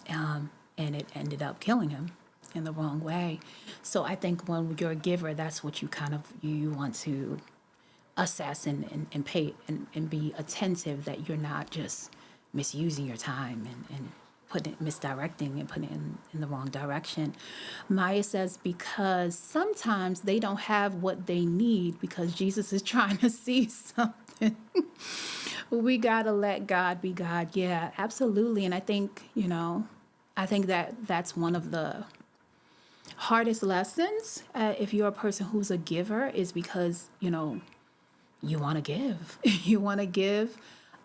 and it ended up killing him in the wrong way. So I think when you're a giver, that's what you want to assess and pay and be attentive, that you're not just misusing your time and misdirecting and putting it in the wrong direction. Maya says, because sometimes they don't have what they need because Jesus is trying to see something. We got to let God be God. Yeah, absolutely. And I think, that's one of the hardest lessons, if you're a person who's a giver, is because, you want to give. You want to give,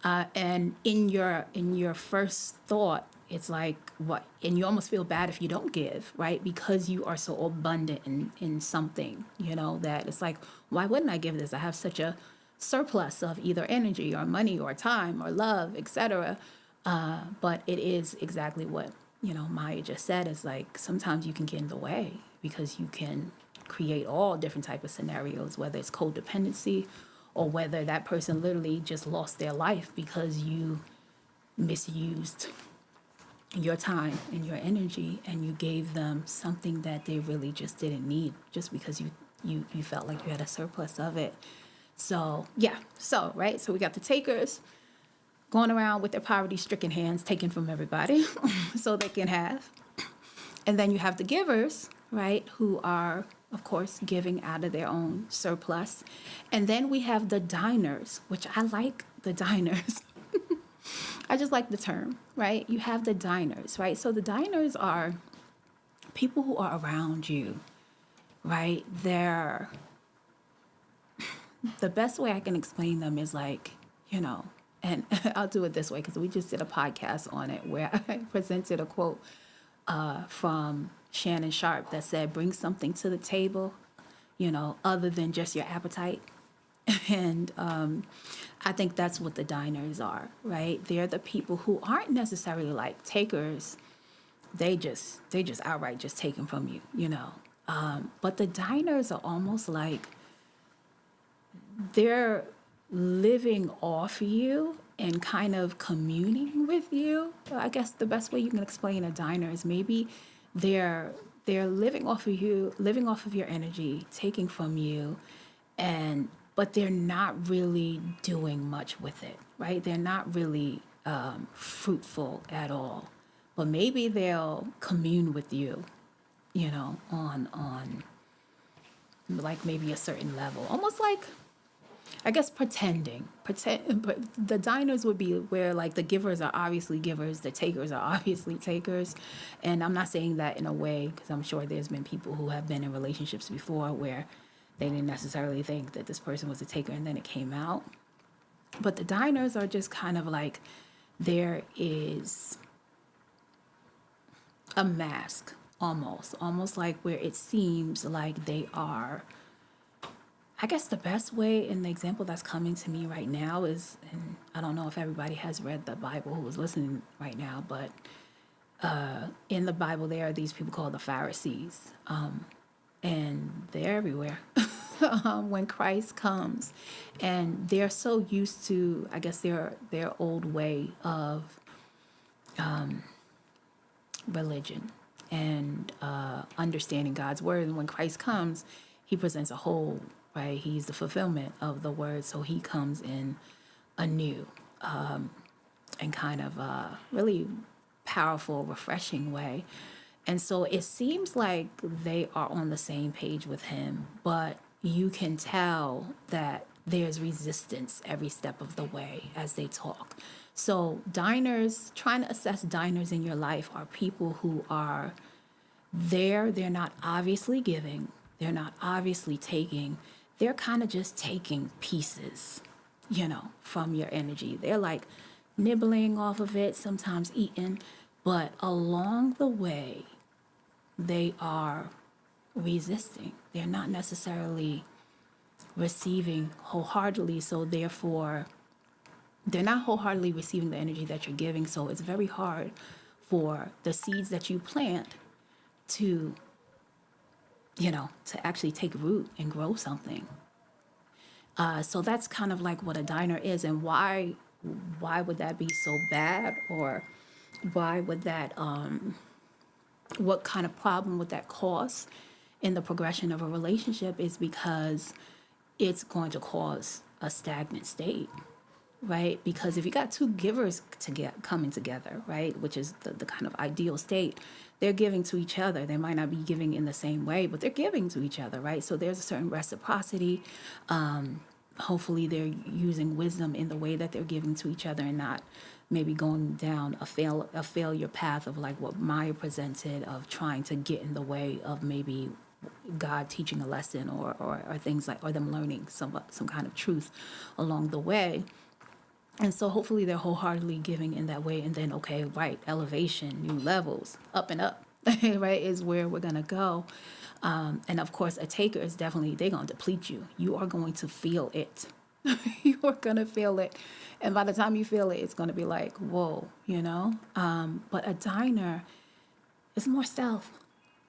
and in your first thought, it's like, what? And you almost feel bad if you don't give, right? Because you are so abundant in something, that it's like, why wouldn't I give this? I have such a surplus of either energy or money or time or love, etc. But it is exactly what Maya just said. Is like, sometimes you can get in the way because you can create all different type of scenarios, whether it's codependency or whether that person literally just lost their life because you misused your time and your energy, and you gave them something that they really just didn't need, just because you felt like you had a surplus of it. So yeah, right, so we got the takers going around with their poverty-stricken hands, taking from everybody so they can have. And then you have the givers, right, who are, of course, giving out of their own surplus. And then we have the diners, which I like the diners. I just like the term, right? You have the diners, right? So the diners are people who are around you, right? They're, the best way I can explain them is like, and I'll do it this way because we just did a podcast on it where I presented a quote from Shannon Sharp that said, bring something to the table, other than just your appetite. And I think that's what the diners are, right? They're the people who aren't necessarily like takers. They just outright just taken from you, But the diners are almost like they're living off you and kind of communing with you. I guess the best way you can explain a diner is maybe they're living off of you, living off of your energy, taking from you, but they're not really doing much with it, right? They're not really fruitful at all. But maybe they'll commune with you, on like maybe a certain level, almost like, I guess, pretending. But the diners would be where like the givers are obviously givers, the takers are obviously takers. And I'm not saying that in a way, because I'm sure there's been people who have been in relationships before where they didn't necessarily think that this person was a taker and then it came out. But the diners are just kind of like, there is a mask almost like where it seems like they are, I guess the best way, and the example that's coming to me right now is, and I don't know if everybody has read the Bible who is listening right now, but in the Bible there are these people called the Pharisees, and they're everywhere when Christ comes, and they're so used to, I guess, their old way of religion and understanding God's word. And when Christ comes, he presents a whole, right? He's the fulfillment of the word. So he comes in anew and kind of really powerful, refreshing way. And so it seems like they are on the same page with him, but you can tell that there's resistance every step of the way as they talk. So diners, trying to assess diners in your life are people who are there. They're not obviously giving. They're not obviously taking. They're kind of just taking pieces, from your energy. They're like nibbling off of it, sometimes eating, but along the way, they are resisting. They're not necessarily receiving wholeheartedly. So therefore, they're not wholeheartedly receiving the energy that you're giving. So it's very hard for the seeds that you plant to, to actually take root and grow something. So that's kind of like what a diner is, and why would that be so bad, or why would that what kind of problem would that cause in the progression of a relationship is because it's going to cause a stagnant state, right? Because if you got two givers coming together, right, which is the kind of ideal state, they're giving to each other. They might not be giving in the same way, but they're giving to each other, right? So there's a certain reciprocity. Hopefully they're using wisdom in the way that they're giving to each other and not maybe going down a failure path of like what Maya presented, of trying to get in the way of maybe God teaching a lesson, or things like, or them learning some kind of truth along the way. And so hopefully they're wholeheartedly giving in that way. And then, okay, right, elevation, new levels, up and up, right, is where we're going to go. And of course, a taker is definitely, they're going to deplete you. You are going to feel it. You are going to feel it. And by the time you feel it, it's going to be like, whoa, But a diner is more stealth,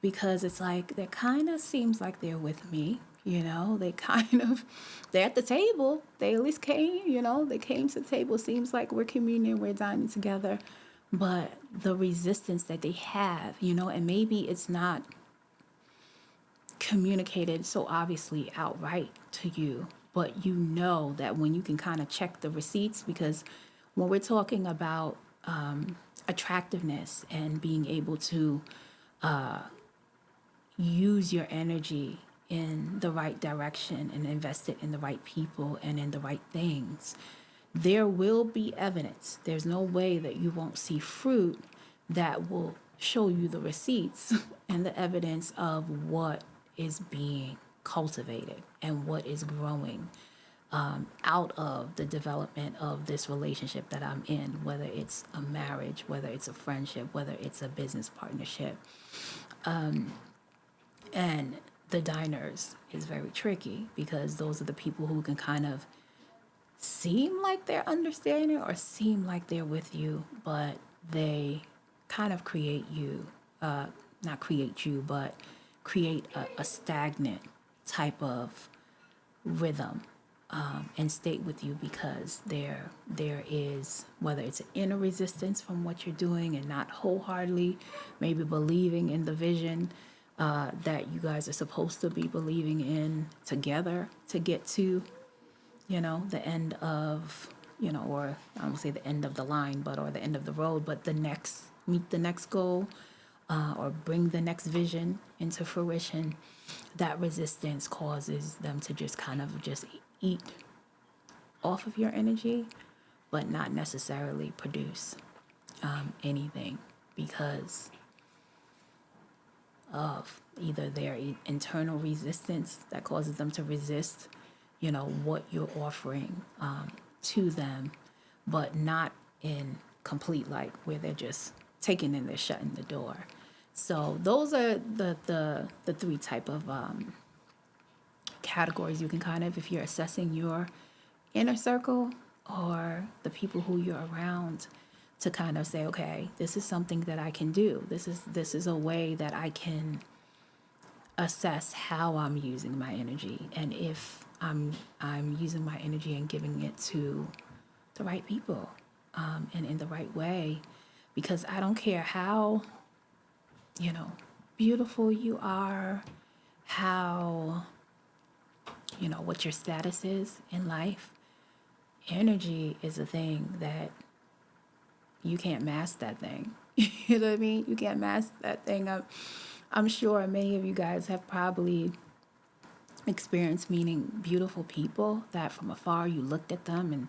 because it's like, that kind of seems like they're with me. They're at the table. They at least came, they came to the table. Seems like we're communion, we're dining together. But the resistance that they have, and maybe it's not communicated so obviously outright to you, but you know that when you can kind of check the receipts, because when we're talking about attractiveness and being able to use your energy in the right direction and invest it in the right people and in the right things, there will be evidence. There's no way that you won't see fruit that will show you the receipts and the evidence of what is being cultivated and what is growing out of the development of this relationship that I'm in, whether it's a marriage, whether it's a friendship, whether it's a business partnership. And the diners is very tricky, because those are the people who can kind of seem like they're understanding or seem like they're with you, but they kind of create you, not create you, but create a stagnant type of rhythm and state with you, because there is, whether it's an inner resistance from what you're doing and not wholeheartedly maybe believing in the vision that you guys are supposed to be believing in together to get to, the end of, or I don't say the end of the line, but, or the end of the road, but meet the next goal, or bring the next vision into fruition. That resistance causes them to just kind of just eat off of your energy, but not necessarily produce anything, because of either their internal resistance that causes them to resist, what you're offering to them, but not in complete, like, where they're just taking and they're shutting the door. So those are the three type of categories you can kind of, if you're assessing your inner circle or the people who you're around, to kind of say, okay, this is something that I can do. This is a way that I can assess how I'm using my energy, and if I'm using my energy and giving it to the right people, and in the right way, because I don't care how, beautiful you are, how, what your status is in life. Energy is a thing that you can't mask that thing. You know what I mean? You can't mask that thing. I'm sure many of you guys have probably experience meeting beautiful people that from afar you looked at them, and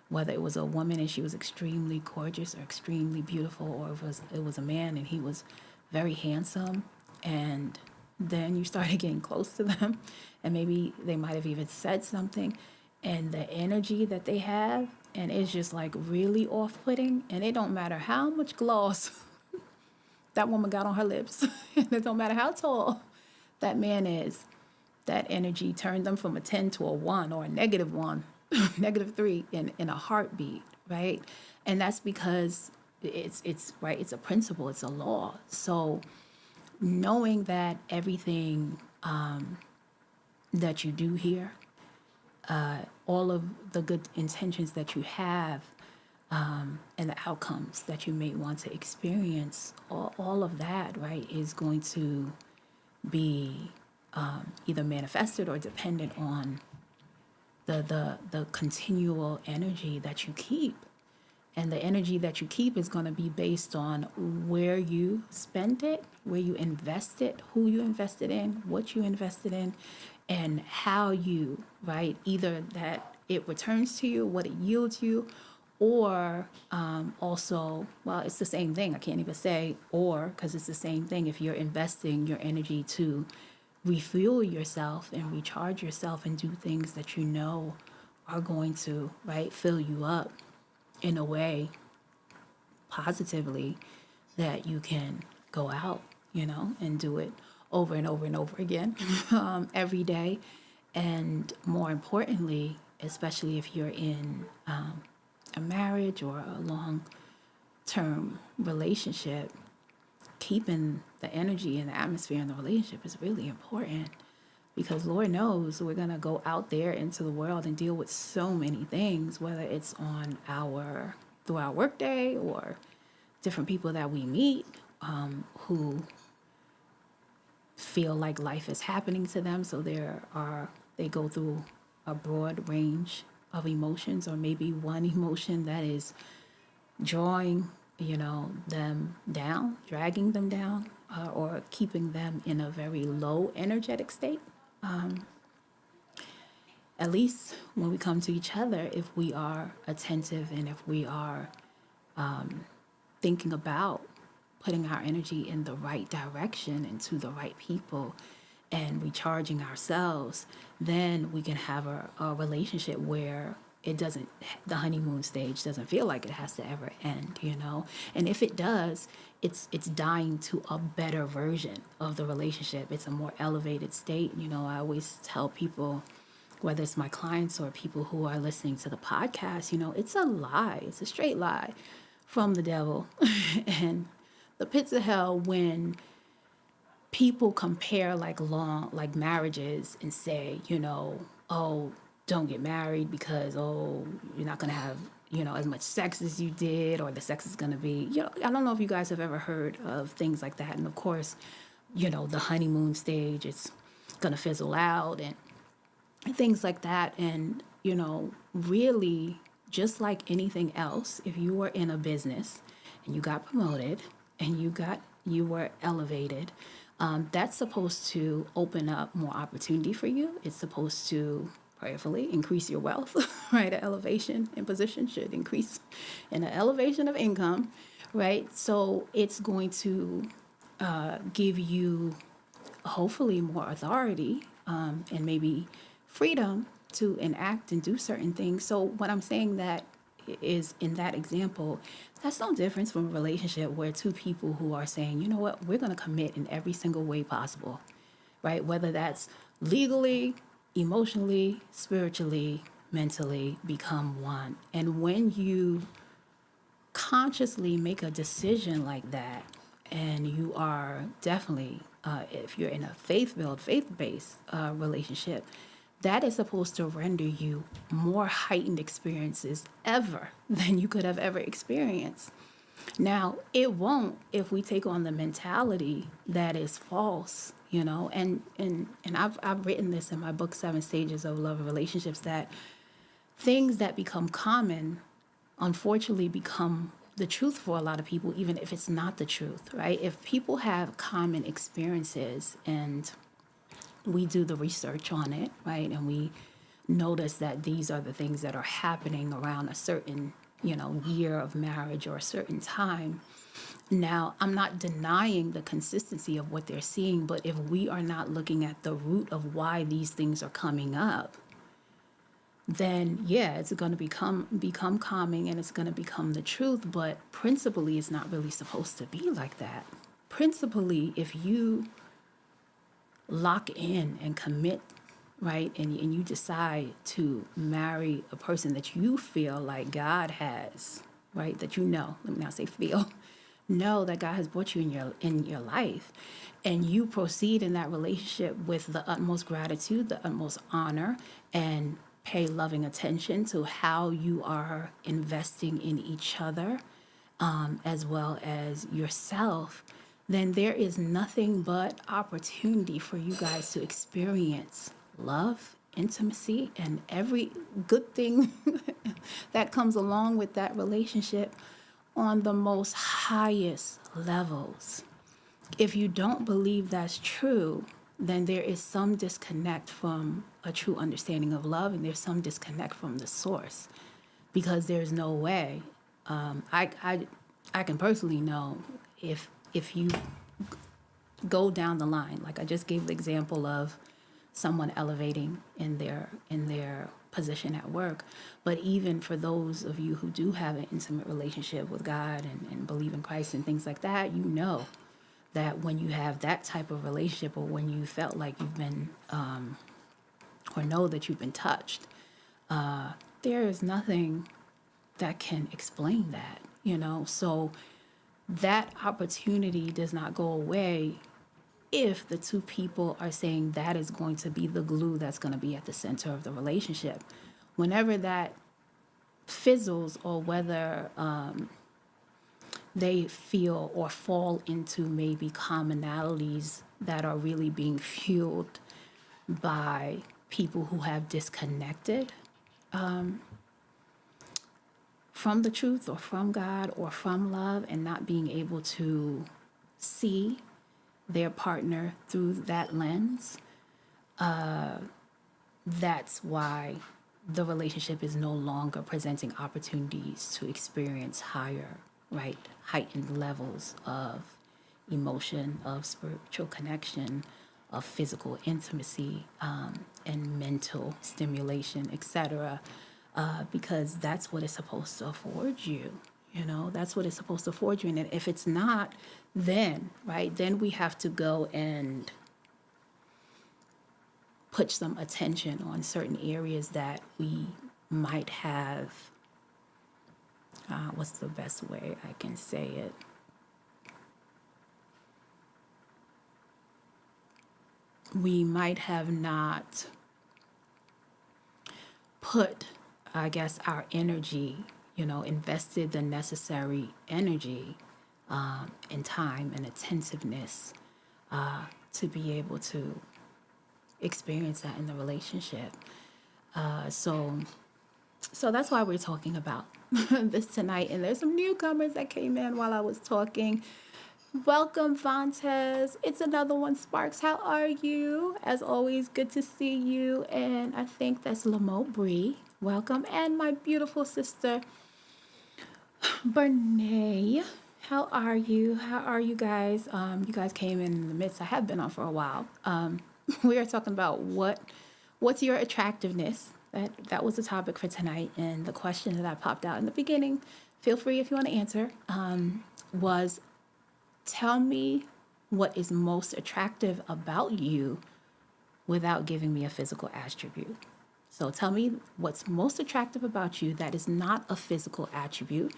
whether it was a woman and she was extremely gorgeous or extremely beautiful, or it was a man and he was very handsome, and then you started getting close to them, and maybe they might have even said something, and the energy that they have, and it's just like really off-putting, and it don't matter how much gloss that woman got on her lips, and it don't matter how tall that man is, that energy turned them from a 10 to a 1 or a -1, -3 in a heartbeat, right? And that's because it's right, it's a principle, it's a law. So knowing that everything that you do here, all of the good intentions that you have, and the outcomes that you may want to experience, all of that, right, is going to be either manifested or dependent on the continual energy that you keep. And the energy that you keep is going to be based on where you spend it, where you invest it, who you invested in, what you invested in, and how you, right, either that it returns to you, what it yields you, or also, well, it's the same thing. I can't even say or, because it's the same thing. If you're investing your energy to refuel yourself and recharge yourself and do things that you know are going to, right, fill you up in a way positively, that you can go out, and do it over and over and over again, every day. And more importantly, especially if you're in a marriage or a long-term relationship, keeping the energy and the atmosphere in the relationship is really important, because Lord knows we're going to go out there into the world and deal with so many things, whether it's through our workday or different people that we meet, who feel like life is happening to them. So they go through a broad range of emotions, or maybe one emotion that is drawing, them down, dragging them down, or keeping them in a very low energetic state. At least when we come to each other, if we are attentive and if we are thinking about putting our energy in the right direction and to the right people and recharging ourselves, then we can have a relationship where the honeymoon stage doesn't feel like it has to ever end, And if it does, it's dying to a better version of the relationship. It's a more elevated state. I always tell people, whether it's my clients or people who are listening to the podcast, it's a lie. It's a straight lie from the devil and the pits of hell when people compare like marriages and say, oh, don't get married because, you're not going to have, as much sex as you did, or the sex is going to be, I don't know if you guys have ever heard of things like that. And of course, the honeymoon stage, it's going to fizzle out and things like that. And, really, just like anything else, if you were in a business and you got promoted and you were elevated, that's supposed to open up more opportunity for you. It's supposed to prayerfully increase your wealth, right? An elevation in position should increase in an elevation of income, right? So it's going to give you hopefully more authority, and maybe freedom to enact and do certain things. So what I'm saying that is, in that example, that's no difference from a relationship where two people who are saying, you know what, we're going to commit in every single way possible, right? Whether that's legally, emotionally, spiritually, mentally, become one. And when you consciously make a decision like that, and you are definitely, if you're in a faith-based relationship, that is supposed to render you more heightened experiences ever than you could have ever experienced. Now, it won't if we take on the mentality that is false, and I've written this in my book, 7 Stages of Love and Relationships, that things that become common, unfortunately, become the truth for a lot of people, even if it's not the truth, right? If people have common experiences and we do the research on it, right? And we notice that these are the things that are happening around a certain, year of marriage or a certain time. Now, I'm not denying the consistency of what they're seeing, but if we are not looking at the root of why these things are coming up, then yeah, it's going to become calming and it's going to become the truth. But principally, it's not really supposed to be like that. Principally, if you lock in and commit, right, and you decide to marry a person that you feel like God has, right, that let me not say feel, know that God has brought you in your life, and you proceed in that relationship with the utmost gratitude, the utmost honor, and pay loving attention to how you are investing in each other, as well as yourself, then there is nothing but opportunity for you guys to experience love, intimacy, and every good thing that comes along with that relationship on the most highest levels. If you don't believe that's true, then there is some disconnect from a true understanding of love, and there's some disconnect from the source, because there's no way. I can personally know if you go down the line, like I just gave the example of someone elevating in their position at work. But even for those of you who do have an intimate relationship with God and believe in Christ and things like that, you know that when you have that type of relationship, or when you felt like you've been, or know that you've been touched, there is nothing that can explain that, So that opportunity does not go away if the two people are saying that is going to be the glue that's going to be at the center of the relationship. Whenever that fizzles, or whether they feel or fall into maybe commonalities that are really being fueled by people who have disconnected from the truth, or from God, or from love, and not being able to see their partner through that lens, that's why the relationship is no longer presenting opportunities to experience heightened levels of emotion, of spiritual connection, of physical intimacy, and mental stimulation, etc. Because that's what it's supposed to afford you. That's what it's supposed to afford you. And if it's not, then we have to go and put some attention on certain areas that we might have, what's the best way I can say it? We might have not put, I guess, our energy, invested the necessary energy and time and attentiveness to be able to experience that in the relationship. So that's why we're talking about this tonight. And there's some newcomers that came in while I was talking. Welcome, Vontes. It's another one, Sparks. How are you? As always, good to see you. And I think that's Lamote Bree. Welcome. And my beautiful sister, Bernay. How are you? How are you guys? You guys came in the midst. I have been on for a while. We are talking about what's your attractiveness. That was the topic for tonight. And the question that I popped out in the beginning, feel free if you want to answer, was, tell me what is most attractive about you without giving me a physical attribute. So tell me what's most attractive about you that is not a physical attribute.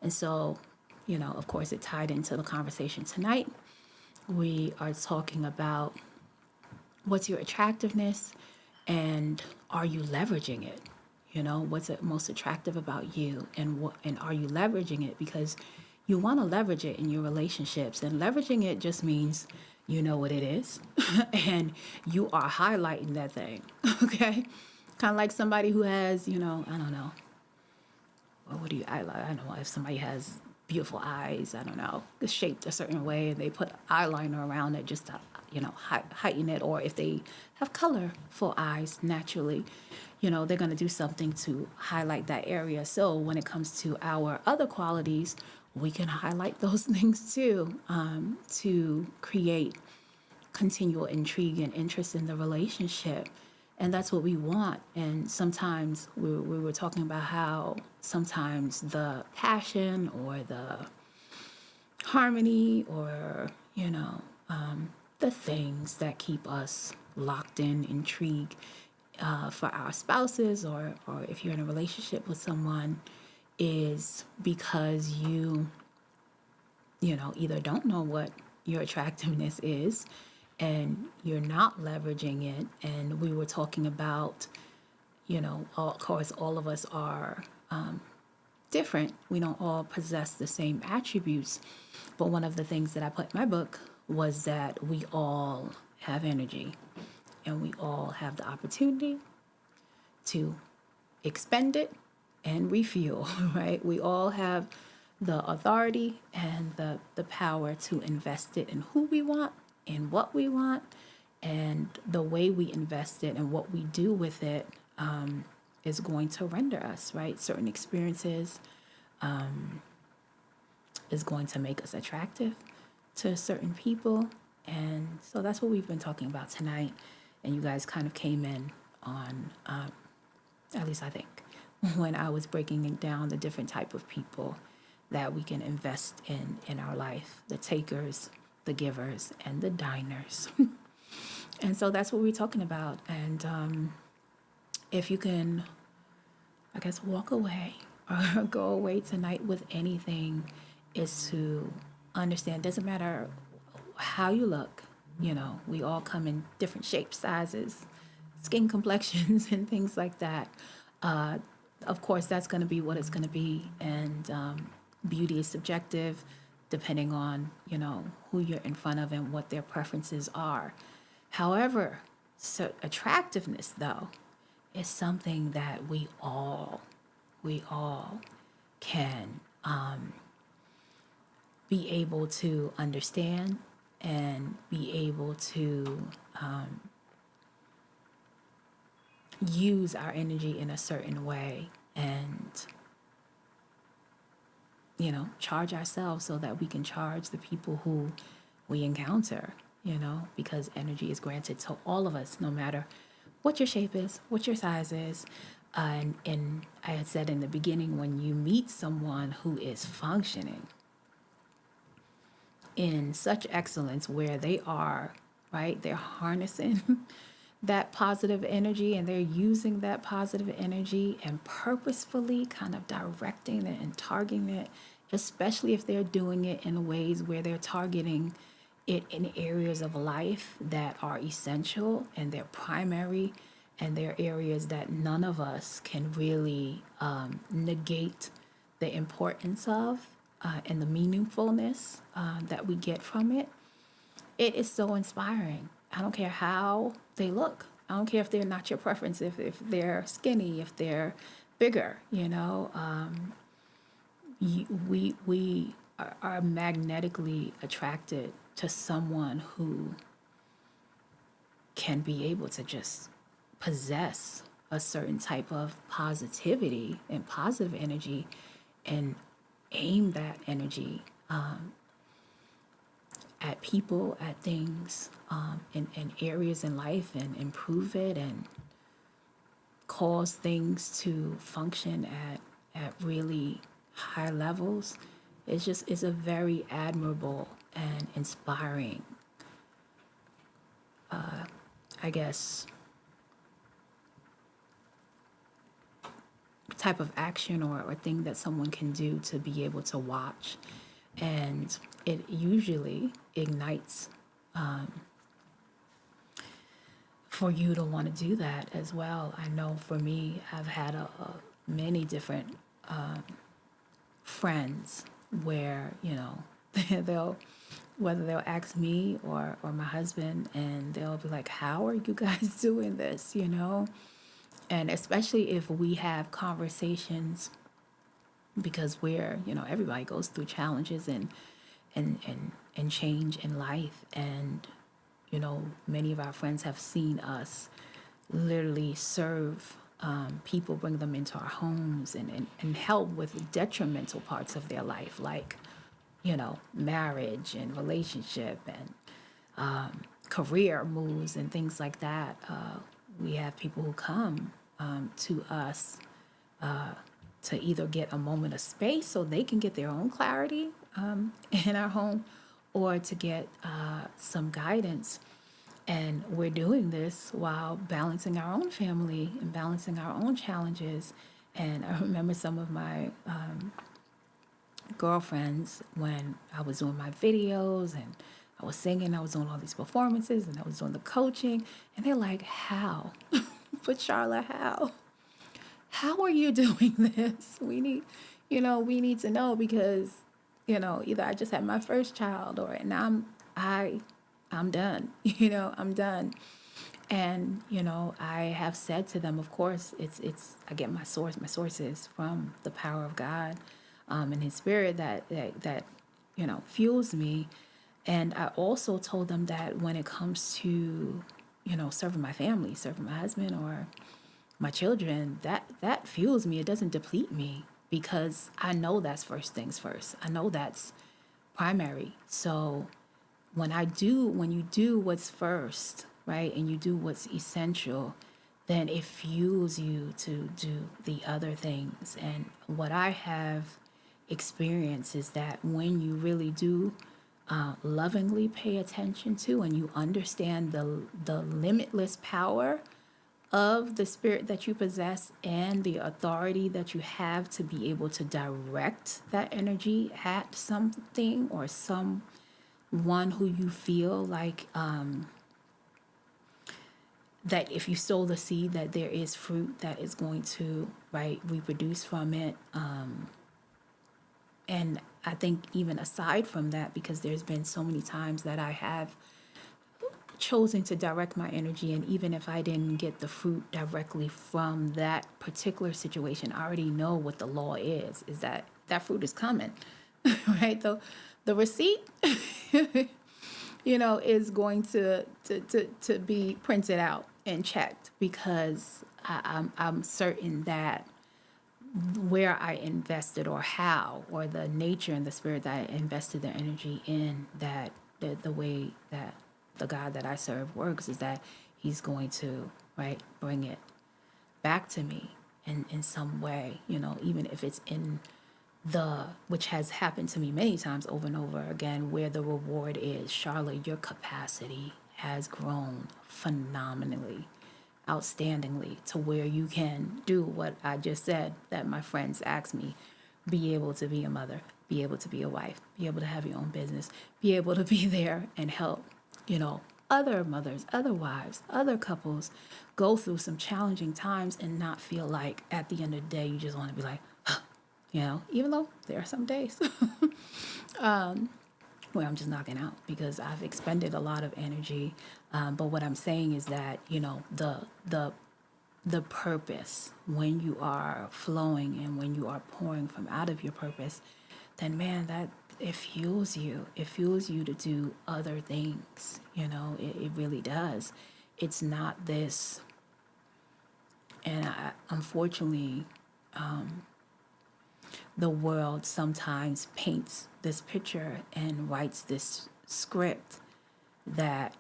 And so, of course, it tied into the conversation tonight. We are talking about what's your attractiveness, and are you leveraging it? What's the most attractive about you, and are you leveraging it? Because you want to leverage it in your relationships, and leveraging it just means you know what it is and you are highlighting that thing. Okay, kind of like somebody who has, I don't know, what do you highlight? I don't know, if somebody has beautiful eyes, I don't know, it's shaped a certain way, and they put eyeliner around it just to, heighten it, or if they have colorful eyes naturally, they're going to do something to highlight that area. So when it comes to our other qualities, we can highlight those things too, to create continual intrigue and interest in the relationship. And that's what we want. And sometimes we were talking about how sometimes the passion or the harmony or, the things that keep us locked in, intrigue for our spouses, or if you're in a relationship with someone, is because either don't know what your attractiveness is and you're not leveraging it. And we were talking about, of course, all of us are different. We don't all possess the same attributes. But one of the things that I put in my book was that we all have energy and we all have the opportunity to expend it and refuel, right? We all have the authority and the power to invest it in who we want and what we want, and the way we invest it and what we do with it is going to render us, right? Certain experiences is going to make us attractive to certain people. And so that's what we've been talking about tonight. And you guys kind of came in on, at least I think, when I was breaking down the different type of people that we can invest in our life, the takers, the givers, and the diners. And so that's what we're talking about. And if you can, I guess, walk away or go away tonight with anything, is to understand, doesn't matter how you look, we all come in different shapes, sizes, skin complexions, and things like that. Of course, that's going to be what it's going to be. And beauty is subjective depending on, who you're in front of and what their preferences are. However, so attractiveness, though, is something that we all can be able to understand and be able to use our energy in a certain way and, charge ourselves so that we can charge the people who we encounter, because energy is granted to all of us, no matter what your shape is, what your size is. And I had said in the beginning, when you meet someone who is functioning in such excellence where they are, right, they're harnessing that positive energy and they're using that positive energy and purposefully kind of directing it and targeting it, especially if they're doing it in ways where they're targeting it in areas of life that are essential and they're primary, and they're areas that none of us can really negate the importance of and the meaningfulness that we get from it. It is so inspiring. I don't care how they look. I don't care if they're not your preference, if they're skinny, if they're bigger, we are magnetically attracted to someone who can be able to just possess a certain type of positivity and positive energy and aim that energy at people, at things, in areas in life, and improve it and cause things to function at really high levels. It's a very admirable and inspiring, I guess, type of action or thing that someone can do to be able to watch. And it usually ignites for you to want to do that as well. I know for me, I've had many different friends where, whether they'll ask me or my husband, and they'll be like, how are you guys doing this, And especially if we have conversations, because we're, everybody goes through challenges and change in life. And, Many of our friends have seen us literally serve people, bring them into our homes and help with detrimental parts of their life, like, marriage and relationship and career moves and things like that. We have people who come to us to either get a moment of space so they can get their own clarity in our home, or to get some guidance. And we're doing this while balancing our own family and balancing our own challenges. And I remember some of my girlfriends when I was doing my videos and I was singing, I was doing all these performances and I was doing the coaching. And they're like, how? But Sharla, how? How are you doing this? We need to know, because, either I just had my first child or now I'm done. I'm done. And, I have said to them, of course, I get my sources from the power of God, and his spirit that fuels me. And I also told them that when it comes to, serving my family, serving my husband or my children, that fuels me. It doesn't deplete me, because I know that's first things first. I know that's primary. So when you do what's first, right, and you do what's essential, then it fuels you to do the other things. And what I have experienced is that when you really do lovingly pay attention to, and you understand the limitless power of the spirit that you possess and the authority that you have to be able to direct that energy at something or someone who you feel like that if you sow the seed, that there is fruit that is going to reproduce from it. And I think even aside from that, because there's been so many times that I have chosen to direct my energy, and even if I didn't get the fruit directly from that particular situation, I already know what the law is that fruit is coming. Right, the receipt is going to be printed out and checked, because I'm certain that where I invested, or how, or the nature and the spirit that I invested the energy in, that the way that the God that I serve works, is that he's going to bring it back to me in some way, even if it's in which has happened to me many times over and over again, where the reward is, Charlotte, your capacity has grown phenomenally, outstandingly, to where you can do what I just said that my friends asked me: be able to be a mother, be able to be a wife, be able to have your own business, be able to be there and help, other mothers, other wives, other couples go through some challenging times, and not feel like at the end of the day you just want to be like, even though there are some days where I'm just knocking out because I've expended a lot of energy. But what I'm saying is that, the purpose, when you are flowing and when you are pouring from out of your purpose, then man, that it fuels you. It fuels you to do other things. It really does. It's not this, and unfortunately, the world sometimes paints this picture and writes this script that,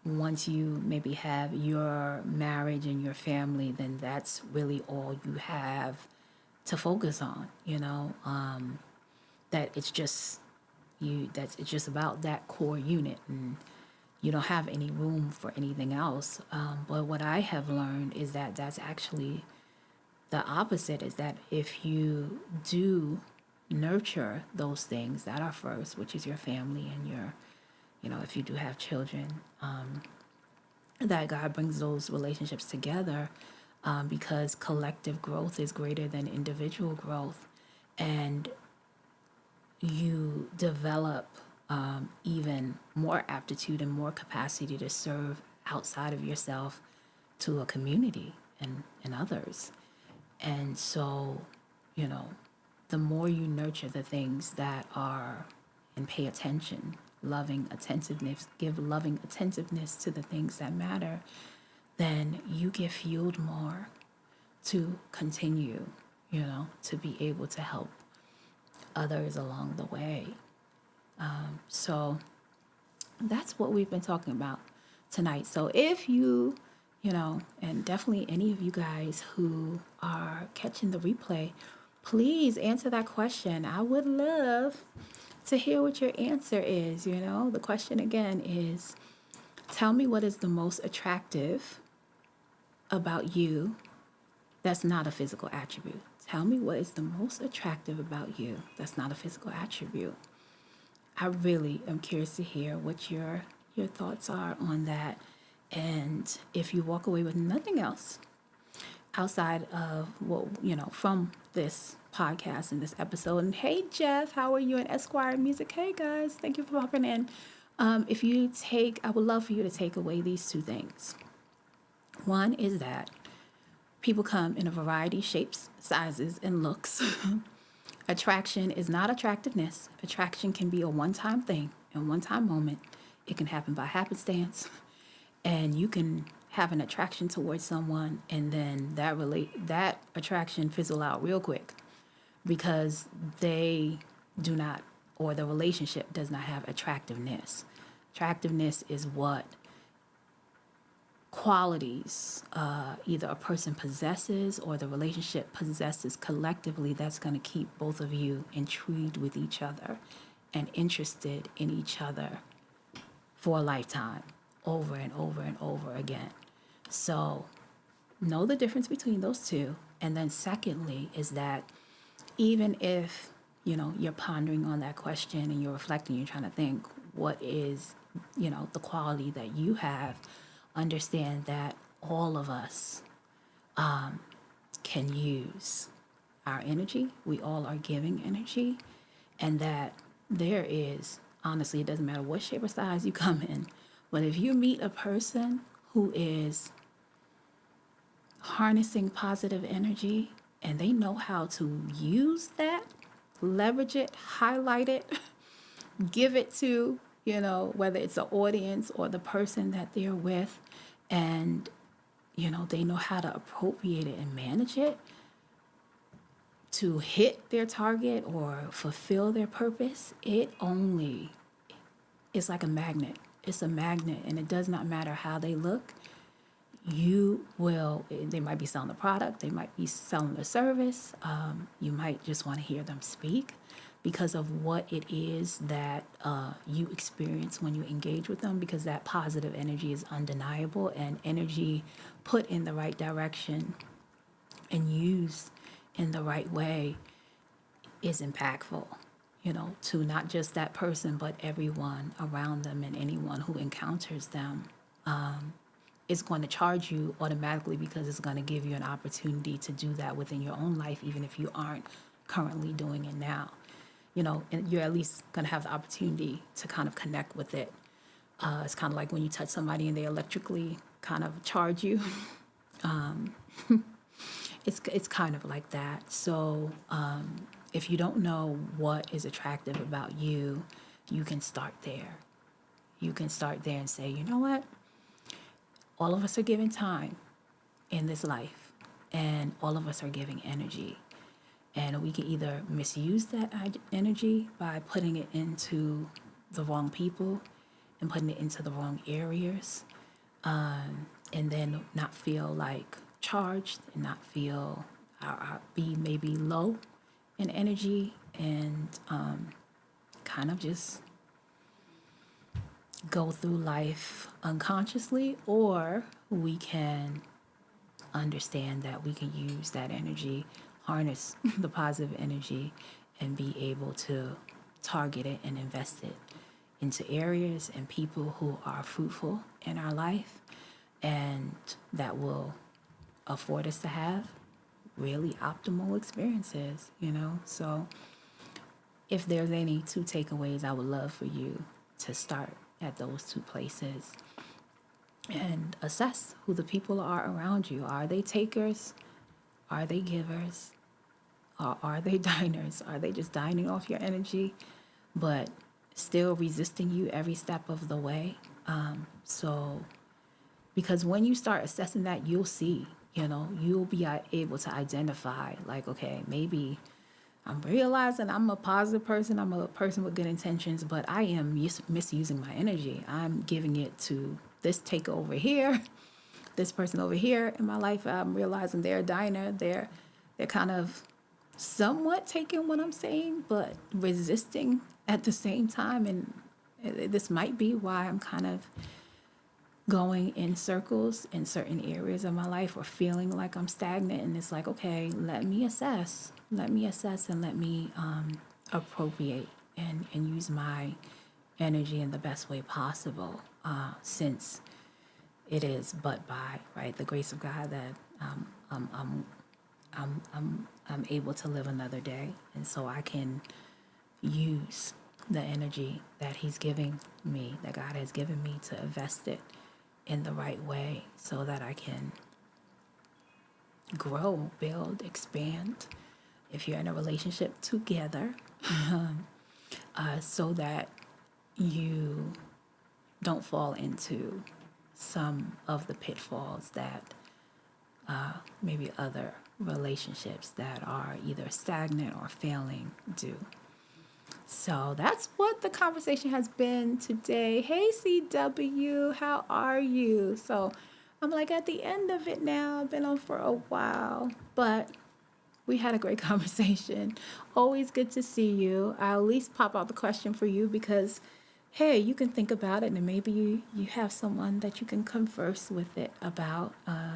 once you maybe have your marriage and your family, then that's really all you have to focus on, that it's just it's just about that core unit, and you don't have any room for anything else. But what I have learned is that that's actually the opposite, is that if you do nurture those things that are first, which is your family and your, if you do have children, that God brings those relationships together, because collective growth is greater than individual growth. And you develop even more aptitude and more capacity to serve outside of yourself to a community and others. And so, the more you nurture the things that are, and pay attention loving attentiveness, give loving attentiveness to the things that matter, then you get fueled more to continue, to be able to help others along the way. So that's what we've been talking about tonight. So if you, and definitely any of you guys who are catching the replay, please answer that question. I would love to hear what your answer is. The question again is, tell me what is the most attractive about you that's not a physical attribute. Tell me what is the most attractive about you that's not a physical attribute. I really am curious to hear what your thoughts are on that. And if you walk away with nothing else outside of what, from this podcast and this episode, and hey, Jeff, how are you in Esquire Music? Hey, guys, thank you for popping in. I would love for you to take away these two things. One is that people come in a variety of shapes, sizes, and looks. Attraction is not attractiveness. Attraction can be a one-time thing, and one-time moment. It can happen by happenstance, and you can have an attraction towards someone, and then that attraction fizzle out real quick because they do not, or the relationship does not have attractiveness. Attractiveness is what qualities either a person possesses or the relationship possesses collectively that's going to keep both of you intrigued with each other and interested in each other for a lifetime, over and over and over again. So know the difference between those two. And then secondly is that even if, you're pondering on that question and you're reflecting, you're trying to think what is, the quality that you have, understand that all of us can use our energy. We all are giving energy, and that there is, honestly, it doesn't matter what shape or size you come in, but if you meet a person who is harnessing positive energy and they know how to use that, leverage it, highlight it, give it to, whether it's the audience or the person that they're with, and, they know how to appropriate it and manage it to hit their target or fulfill their purpose, it's like a magnet. It's a magnet, and it does not matter how they look. They might be selling the product, they might be selling the service. You might just want to hear them speak because of what it is that you experience when you engage with them, because that positive energy is undeniable, and energy put in the right direction and used in the right way is impactful, to not just that person, but everyone around them and anyone who encounters them. It's going to charge you automatically because it's going to give you an opportunity to do that within your own life, even if you aren't currently doing it now. And you're at least going to have the opportunity to kind of connect with it. It's kind of like when you touch somebody and they electrically kind of charge you. It's kind of like that. So if you don't know what is attractive about you, you can start there. You can start there and say, you know what? All of us are giving time in this life, and all of us are giving energy. And we can either misuse that energy by putting it into the wrong people and putting it into the wrong areas, and then not feel like charged and not feel, be maybe low in energy, and kind of just go through life unconsciously. Or we can understand that we can use that energy, harness the positive energy, and be able to target it and invest it into areas and people who are fruitful in our life, and that will afford us to have really optimal experiences, So if there's any two takeaways, I would love for you to start at those two places and assess who the people are around you. Are they takers? Are they givers? Or are they diners? Are they just dining off your energy? But still resisting you every step of the way. So, because when you start assessing that, you'll see, you'll be able to identify, like, okay, maybe I'm realizing I'm a positive person, I'm a person with good intentions, but I am misusing my energy. I'm giving it to this takeover here, this person over here in my life. I'm realizing they're a diner. They're kind of somewhat taking what I'm saying, but resisting at the same time. And this might be why I'm kind of going in circles in certain areas of my life, or feeling like I'm stagnant. And it's like, okay, let me assess, and let me appropriate and use my energy in the best way possible, since it is but by, right, the grace of God that I'm able to live another day. And so I can use the energy that He's giving me, that God has given me, to invest it in the right way so that I can grow, build, expand, if you're in a relationship together, so that you don't fall into some of the pitfalls that maybe other relationships that are either stagnant or failing do. So that's what the conversation has been today. Hey, CW, how are you? So I'm like at the end of it now. I've been on for a while, but we had a great conversation. Always good to see you. I'll at least pop out the question for you because, hey, you can think about it, and maybe you have someone that you can converse with it about.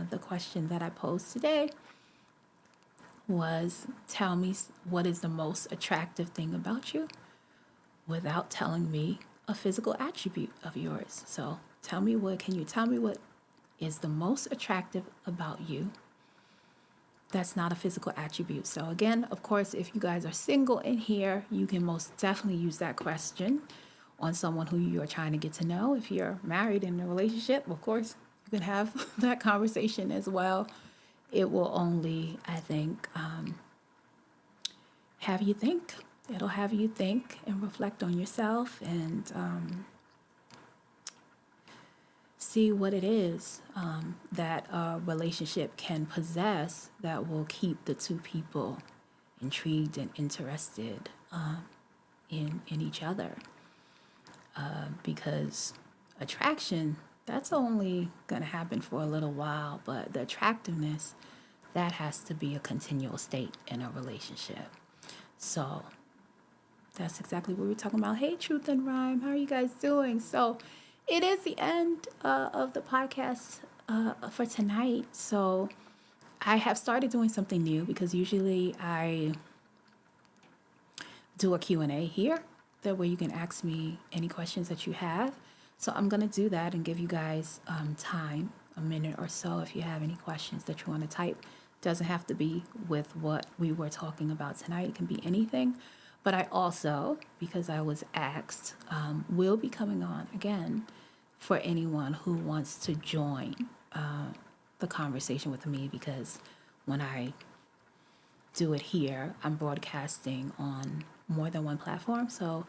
The question that I posed today was, tell me what is the most attractive thing about you without telling me a physical attribute of yours. So can you tell me what is the most attractive about you that's not a physical attribute? So again, of course, if you guys are single in here, you can most definitely use that question on someone who you are trying to get to know. If you're married in a relationship, of course, you can have that conversation as well. It will only, I think, have you think. It'll have you think and reflect on yourself and see what it is that a relationship can possess that will keep the two people intrigued and interested in each other. Because attraction, that's only going to happen for a little while, but the attractiveness, that has to be a continual state in a relationship. So that's exactly what we're talking about. Hey, Truth and Rhyme, how are you guys doing? So it is the end of the podcast for tonight. So I have started doing something new because usually I do a Q&A here. That way you can ask me any questions that you have. So I'm going to do that and give you guys time, a minute or so, if you have any questions that you want to type. Doesn't have to be with what we were talking about tonight. It can be anything. But I also, because I was asked, will be coming on again for anyone who wants to join the conversation with me, because when I do it here, I'm broadcasting on more than one platform. So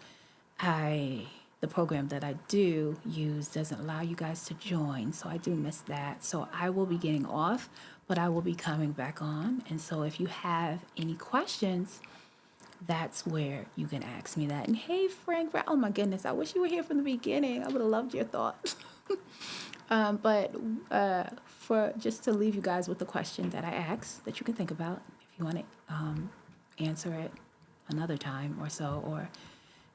the program that I do use doesn't allow you guys to join. So I do miss that. So I will be getting off, but I will be coming back on. And so if you have any questions, that's where you can ask me that. And hey, Frank, oh my goodness, I wish you were here from the beginning. I would have loved your thoughts. But for just to leave you guys with the question that I asked that you can think about, if you want to answer it another time or so, or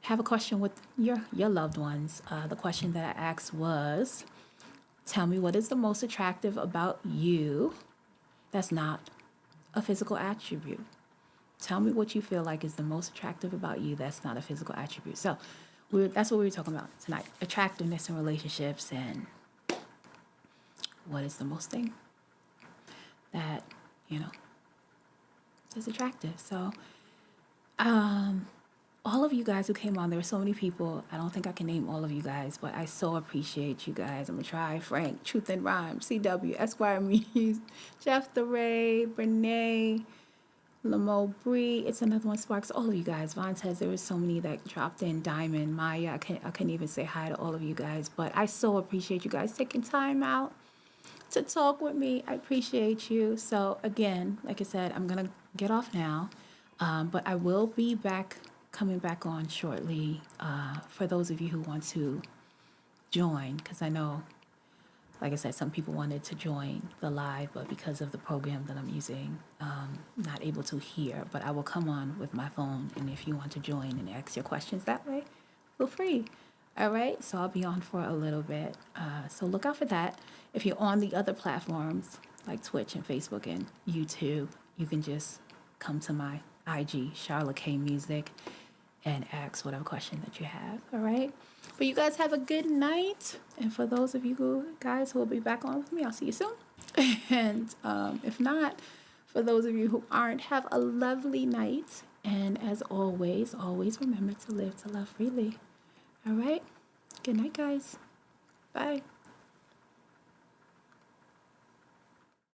have a question with your loved ones. The question that I asked was, tell me what is the most attractive about you that's not a physical attribute. Tell me what you feel like is the most attractive about you that's not a physical attribute. So that's what we were talking about tonight. Attractiveness in relationships, and what is the most thing that, is attractive. So all of you guys who came on, there were so many people. I don't think I can name all of you guys, but I so appreciate you guys. I'm going to try. Frank, Truth and Rhyme, CW, Esquire Muse, Jeff the Ray, Brene, Lamo Bree, it's another one. Sparks, all of you guys. Vaughn says there was so many that dropped in. Diamond, Maya, I couldn't even say hi to all of you guys, but I so appreciate you guys taking time out to talk with me. I appreciate you. So again, like I said, I'm gonna get off now, but I will be coming back on shortly for those of you who want to join, because I know, like I said, some people wanted to join the live, but because of the program that I'm using, not able to hear. But I will come on with my phone, and if you want to join and ask your questions that way, feel free. All right, so I'll be on for a little bit. So look out for that. If you're on the other platforms like Twitch and Facebook and YouTube, you can just come to my IG, Sharla K Music, and ask whatever question that you have. All right. But you guys have a good night. And for those of you guys who will be back on with me, I'll see you soon. And if not, for those of you who aren't, have a lovely night. And as always, always remember to live to love freely. All right. Good night, guys. Bye.